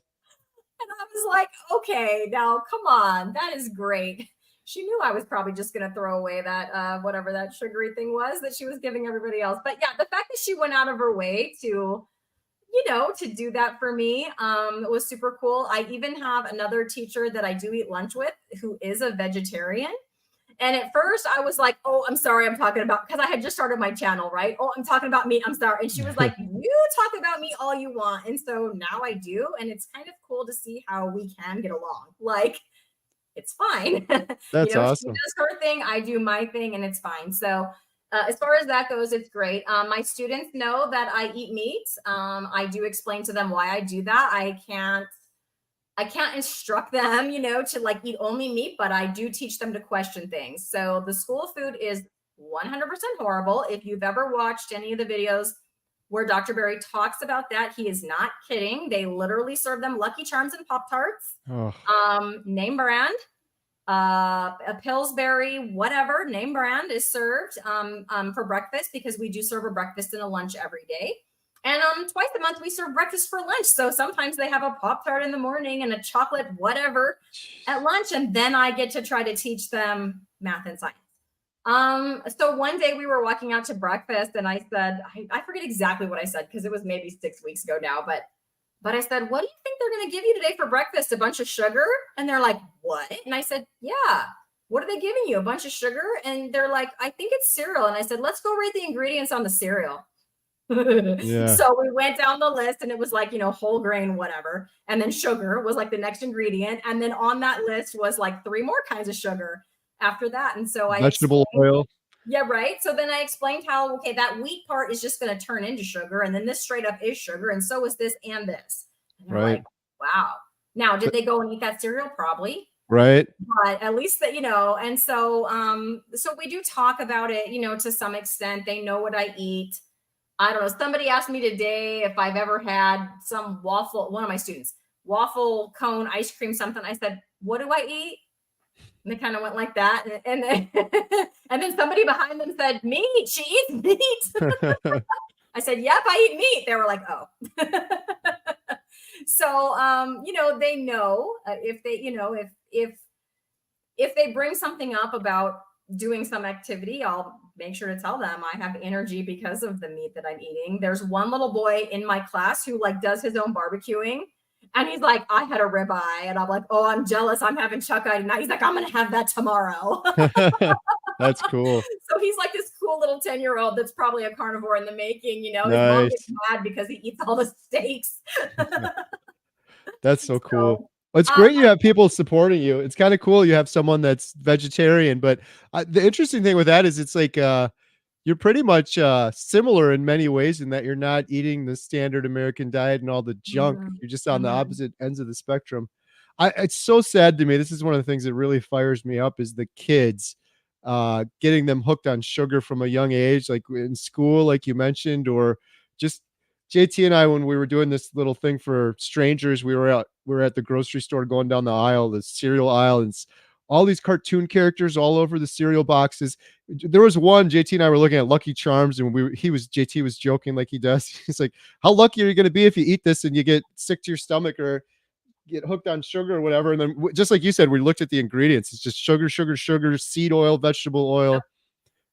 And I was like, okay, now come on, that is great. She knew I was probably just going to throw away that, whatever that sugary thing was that she was giving everybody else. But yeah, the fact that she went out of her way to, to do that for me was super cool. I even have another teacher that I do eat lunch with who is a vegetarian. And at first I was like, oh, I'm sorry, I'm talking about, because I had just started my channel, right? Oh, I'm talking about meat, I'm sorry. And she was like, you talk about meat all you want. And so now I do. And it's kind of cool to see how we can get along. Like, it's fine. That's awesome. She does her thing, I do my thing, and it's fine. So as far as that goes, it's great. My students know that I eat meat. I do explain to them why I do that. I can't instruct them, to like eat only meat, but I do teach them to question things. So the school food is 100% horrible. If you've ever watched any of the videos where Dr. Berry talks about that, he is not kidding. They literally serve them Lucky Charms and Pop-Tarts, name brand, a Pillsbury, whatever, name brand is served for breakfast, because we do serve a breakfast and a lunch every day. And twice a month we serve breakfast for lunch. So sometimes they have a Pop-Tart in the morning and a chocolate whatever at lunch. And then I get to try to teach them math and science. So one day we were walking out to breakfast and I said, I forget exactly what I said because it was maybe 6 weeks ago now, but I said, what do you think they're going to give you today for breakfast? A bunch of sugar? And they're like, what? And I said, yeah. What are they giving you? A bunch of sugar? And they're like, I think it's cereal. And I said, let's go rate the ingredients on the cereal. Yeah. So we went down the list and it was like, whole grain, whatever. And then sugar was like the next ingredient. And then on that list was like 3 more kinds of sugar after that. And so vegetable oil. Yeah, right. So then I explained how, okay, that wheat part is just going to turn into sugar. And then this straight up is sugar. And so is this and this. And right. Like, wow. Now, did they go and eat that cereal? Probably. Right. But at least that, and so, so we do talk about it, to some extent. They know what I eat. I don't know. Somebody asked me today if I've ever had some one of my students, waffle cone, ice cream, something. I said, what do I eat? And they kind of went like that. And then, and then somebody behind them said, meat. She eats meat. I said, yep, I eat meat. They were like, oh. So, they know if they, if they bring something up about doing some activity, I'll make sure to tell them I have energy because of the meat that I'm eating. There's one little boy in my class who like does his own barbecuing. And he's like, I had a ribeye. And I'm like, oh, I'm jealous. I'm having chuck eye tonight. He's like, I'm going to have that tomorrow. That's cool. So he's like this cool little 10-year-old that's probably a carnivore in the making, His mom Nice. gets mad because he eats all the steaks. That's so cool. It's great you have people supporting you. It's kind of cool you have someone that's vegetarian. But the interesting thing with that is it's like you're pretty much similar in many ways in that you're not eating the standard American diet and all the junk. You're just on the opposite ends of the spectrum. It's so sad to me. This is one of the things that really fires me up is the kids, getting them hooked on sugar from a young age, like in school, like you mentioned, or just JT and I, when we were doing this little thing for strangers, we were at the grocery store going down the aisle, the cereal aisle, and all these cartoon characters all over the cereal boxes. There was one, JT and I were looking at Lucky Charms, and JT was joking like he does. He's like, how lucky are you going to be if you eat this and you get sick to your stomach or get hooked on sugar or whatever? And then just like you said, we looked at the ingredients. It's just sugar, seed oil, vegetable oil.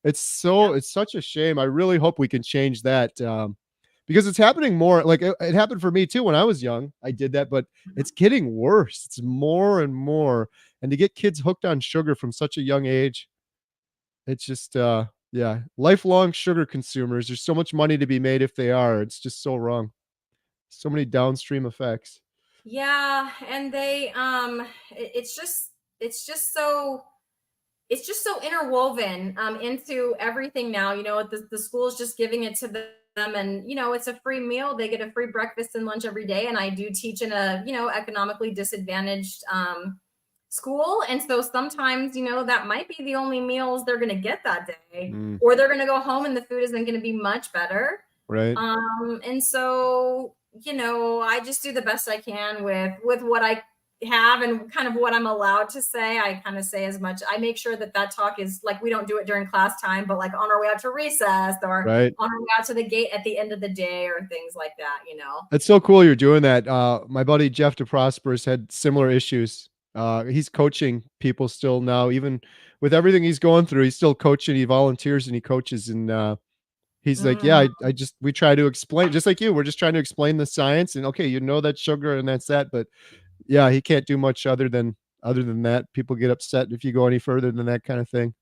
It's such a shame. I really hope we can change that. because it's happening more. Like it happened for me too when I was young. I did that, but it's getting worse. It's more and more. And to get kids hooked on sugar from such a young age, it's just yeah, lifelong sugar consumers. There's so much money to be made if they are. It's just so wrong. So many downstream effects. Yeah, and it's just so it's just so interwoven into everything now. You know, the school's just giving it to them, and you know, it's a free meal. They get a free breakfast and lunch every day. And I do teach in a, you know, economically disadvantaged school, and so sometimes, you know, that might be the only meals they're going to get that day, Mm, or they're going to go home and the food isn't going to be much better. right. And so, you know, I just do the best I can with what I have and kind of what I'm allowed to say. I kind of say as much. I make sure that that talk is like, we don't do it during class time, but like on our way out to recess or Right. on our way out to the gate at the end of the day or things like that, you know. It's so cool you're doing that. My buddy Jeff DeProsperous had similar issues. He's coaching people still now, even with everything he's going through. He's still coaching. He volunteers and he coaches. And he's like, yeah, Mm. I just we try to explain, just like you. We're just trying to explain the science. And okay, you know that's sugar and that's that, but yeah, he can't do much other than that. People get upset if you go any further than that kind of thing.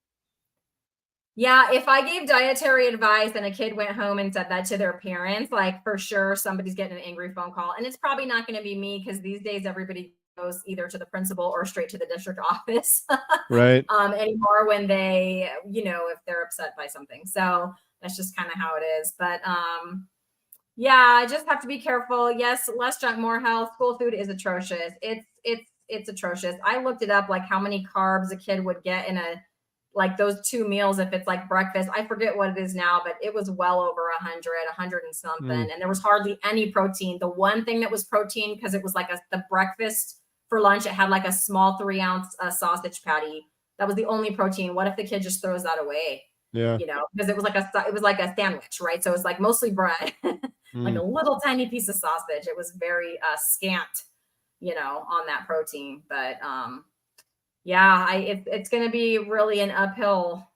Yeah, if I gave dietary advice and a kid went home and said that to their parents, like for sure somebody's getting an angry phone call. And it's probably not going to be me because these days everybody goes either to the principal or straight to the district office Right. anymore when they, you know, if they're upset by something. So that's just kind of how it is. But yeah, I just have to be careful. Yes, less junk, more health. School food is atrocious. It's atrocious. I looked it up, like how many carbs a kid would get in a like those two meals if it's like breakfast. I forget what it is now, but it was well over 100 and something. Mm, And there was hardly any protein. The one thing that was protein, because it was like the breakfast for lunch, it had like a small 3-ounce sausage patty. That was the only protein. What if the kid just throws that away? yeah. You know, because it was like a sandwich, right? So it was like mostly bread, like Mm, a little tiny piece of sausage. It was very scant, you know, on that protein. But yeah, it's going to be really an uphill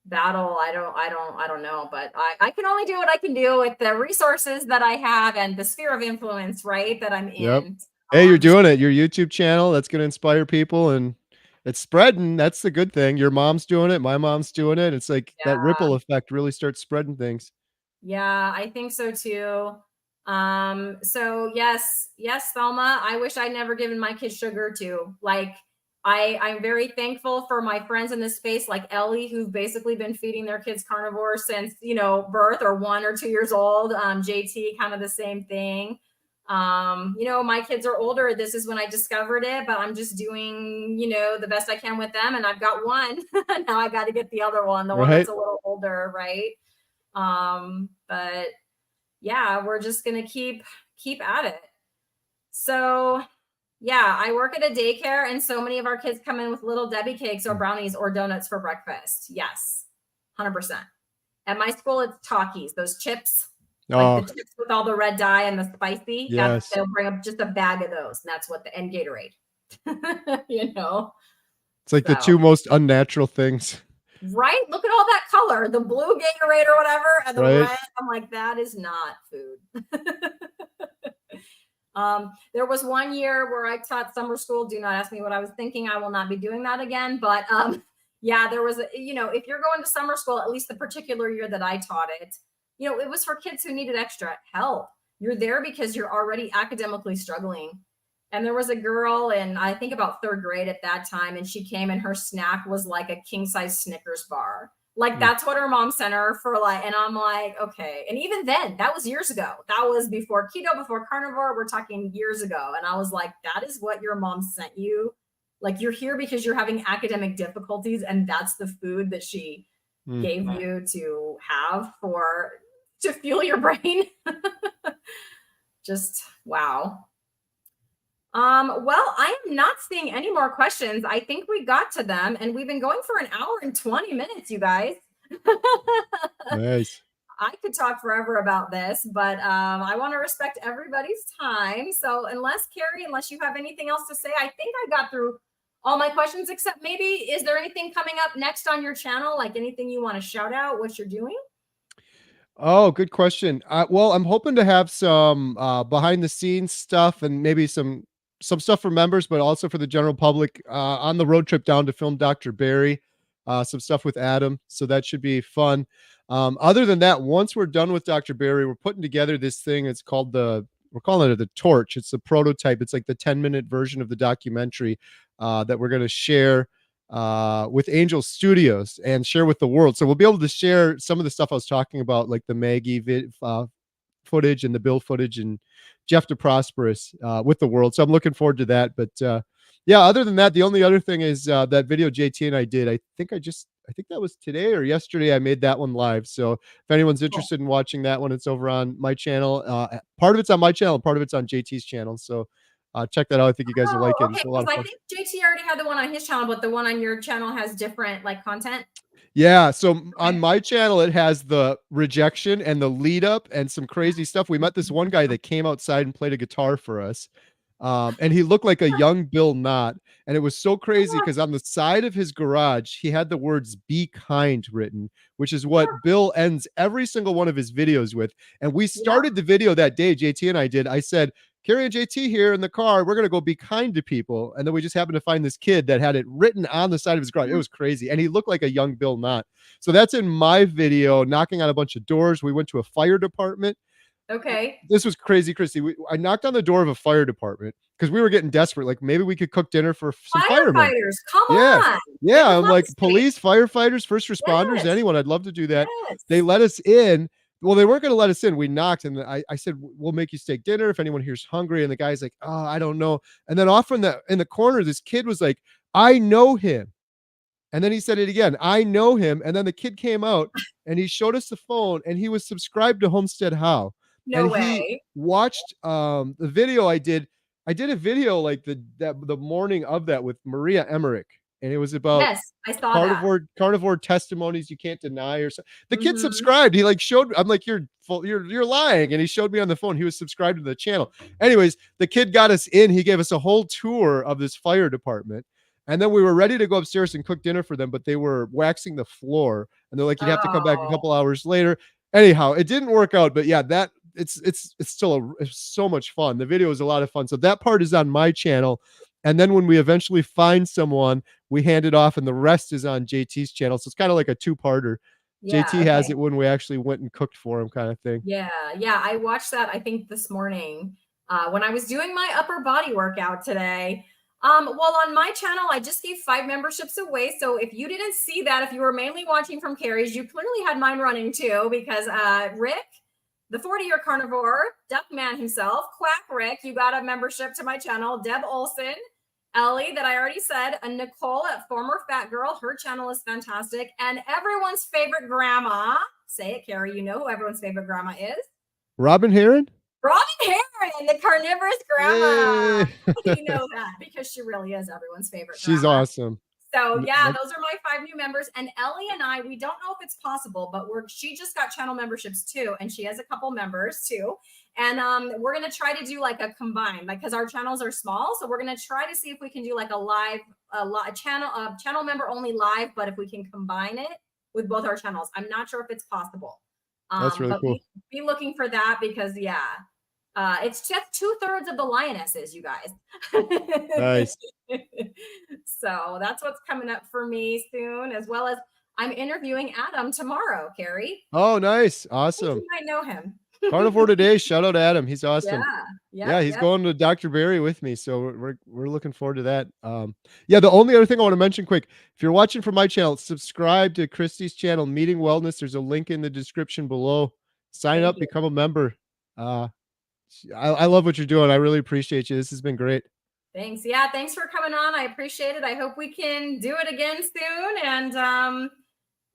battle. I don't know, but I can only do what I can do with the resources that I have and the sphere of influence, right, that I'm yep. in. So Hey, you're I'm just doing it. Your YouTube channel, that's gonna inspire people and it's spreading. That's the good thing. Your mom's doing it, my mom's doing it. It's like that yeah. ripple effect really starts spreading things. Yeah, I think so too. So yes, Thelma, I wish I'd never given my kids sugar too. Like I'm very thankful for my friends in this space like Ellie, who've basically been feeding their kids carnivore since, you know, birth or 1 or 2 years old. JT, kind of the same thing. You know, my kids are older. This is when I discovered it, but I'm just doing, you know, the best I can with them. And I've got one. Now I got to get the other one, the one Right? that's a little older, right? But yeah, we're just gonna keep at it. So yeah, I work at a daycare, and so many of our kids come in with little Debbie cakes or brownies or donuts for breakfast. Yes, 100%. At my school, it's Takis, those chips, like the Oh, chips with all the red dye and the spicy. That's yes. they'll bring up just a bag of those, and that's what the and Gatorade. You know, It's like the so. two most unnatural things, Right? Look at all that color, the blue Gatorade or whatever, and the right? red. I'm like, that is not food. There was one year where I taught summer school. Do not ask me what I was thinking. I will not be doing that again. But yeah, there was, you know, if you're going to summer school, at least the particular year that I taught it, you know, it was for kids who needed extra help. You're there because you're already academically struggling. And there was a girl in, I think about third grade at that time, and she came and her snack was like a king size Snickers bar. Like Mm, that's what her mom sent her for, like, and I'm like, okay. And even then, that was years ago. That was before keto, before carnivore. We're talking years ago. And I was like, that is what your mom sent you. Like you're here because you're having academic difficulties, and that's the food that she mm. gave you to have for to fuel your brain. Just wow. Well, I am not seeing any more questions. I think we got to them, and we've been going for an hour and 20 minutes, you guys. Nice. I could talk forever about this, but I want to respect everybody's time. So, unless you have anything else to say, I think I got through all my questions, except maybe, is there anything coming up next on your channel? Like anything you want to shout out, what you're doing? Oh, good question. Well, I'm hoping to have some behind the scenes stuff and maybe some stuff for members, but also for the general public on the road trip down to film Dr. Barry. Some stuff with Adam, so that should be fun. Other than that, once we're done with Dr. Barry, we're putting together this thing. It's called we're calling it the Torch. It's a prototype. It's like the 10-minute version of the documentary that we're going to share with Angel Studios and share with the world. So we'll be able to share some of the stuff I was talking about, like the Maggie footage and the Bill footage and Jeff DeProsperous with the world. So I'm looking forward to that. But yeah, other than that, the only other thing is that video JT and I did. I think that was today or yesterday. I made that one live. So if anyone's interested in watching that one, it's over on my channel. Part of it's on my channel, part of it's on JT's channel. So check that out. I think you guys will like it. Okay, It's a lot because of I fun. think JT already had the one on his channel, but the one on your channel has different like content. Yeah, so on my channel, it has the rejection and the lead up and some crazy stuff. We met this one guy that came outside and played a guitar for us. And he looked like a young Bill Knott. And it was so crazy because on the side of his garage, he had the words "be kind" written, which is what Bill ends every single one of his videos with. And we started the video that day, JT and I did. I said, Kerry and JT here in the car, we're going to go be kind to people. And then we just happened to find this kid that had it written on the side of his garage. It was crazy. And he looked like a young Bill Knott. So that's in my video, knocking on a bunch of doors. We went to a fire department. Okay. This was crazy, Christy. I knocked on the door of a fire department because we were getting desperate. Like maybe we could cook dinner for some firemen. Firefighters, come Yeah. on. Yeah. They I'm would love like to see. police, firefighters, first responders, Yes. anyone. I'd love to do that. Yes. They let us in. Well, they weren't going to let us in. We knocked and I said, we'll make you steak dinner if anyone here's hungry. And the guy's like, oh, I don't know. And then off in the corner, this kid was like, I know him. And then he said it again. I know him. And then the kid came out and he showed us the phone and he was subscribed to Homestead How. No And way. he watched the video I did. I did a video like the morning of that with Maria Emmerich. And it was about Yes, I saw that. carnivore testimonies you can't deny or something. The kid Mhm. subscribed. He like showed, I'm like, you're lying. And he showed me on the phone. He was subscribed to the channel. Anyways, the kid got us in. He gave us a whole tour of this fire department. And then we were ready to go upstairs and cook dinner for them, but they were waxing the floor. And they're like, you'd have to come back a couple hours later. Anyhow, it didn't work out. But yeah, that it's still it's so much fun. The video is a lot of fun. So that part is on my channel. And then when we eventually find someone, we hand it off and the rest is on JT's channel. So it's kind of like a two-parter. Yeah, JT has okay. it when we actually went and cooked for him, kind of thing. Yeah, I watched that, I think, this morning when I was doing my upper body workout today. Well, on my channel, I just gave 5 memberships away. So if you didn't see that, if you were mainly watching from Kerry's, you clearly had mine running too, because Rick, the 40-year carnivore, Duckman himself, Quack Rick, you got a membership to my channel. Deb Olson, Ellie, that I already said, and Nicole, a former fat girl, her channel is fantastic. And everyone's favorite grandma, say it, Kerry, you know who everyone's favorite grandma is? Robin Heron? Robin Heron, the carnivorous grandma. Yay. You know that because she really is everyone's favorite grandma. She's awesome. So yeah, those are my 5 new members. And Ellie and I, we don't know if it's possible, but she just got channel memberships too. And she has a couple members too. And we're going to try to do like a combined, like, cause our channels are small. So we're going to try to see if we can do like a channel member only live, but if we can combine it with both our channels. I'm not sure if it's possible. That's really cool. Be looking for that because it's just 2/3 of the lionesses, you guys. Nice. So that's what's coming up for me soon, as well as I'm interviewing Adam tomorrow, Kerry. Oh, nice. Awesome. You might know him. Carnivore Today. Shout out to Adam. He's awesome. Yeah, he's going to Dr. Barry with me. So we're looking forward to that. Yeah, the only other thing I want to mention quick, if you're watching from my channel, subscribe to Christy's channel, Meeting Wellness. There's a link in the description below. Sign up, become a member. I love what you're doing. I really appreciate you. This has been great. Thanks. Yeah, thanks for coming on. I appreciate it. I hope we can do it again soon. And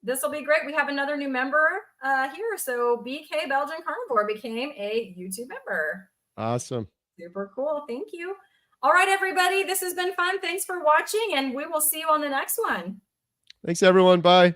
this will be great. We have another new member here. So BK Belgian Carnivore became a YouTube member. Awesome. Super cool. Thank you. All right, everybody. This has been fun. Thanks for watching, and we will see you on the next one. Thanks, everyone. Bye.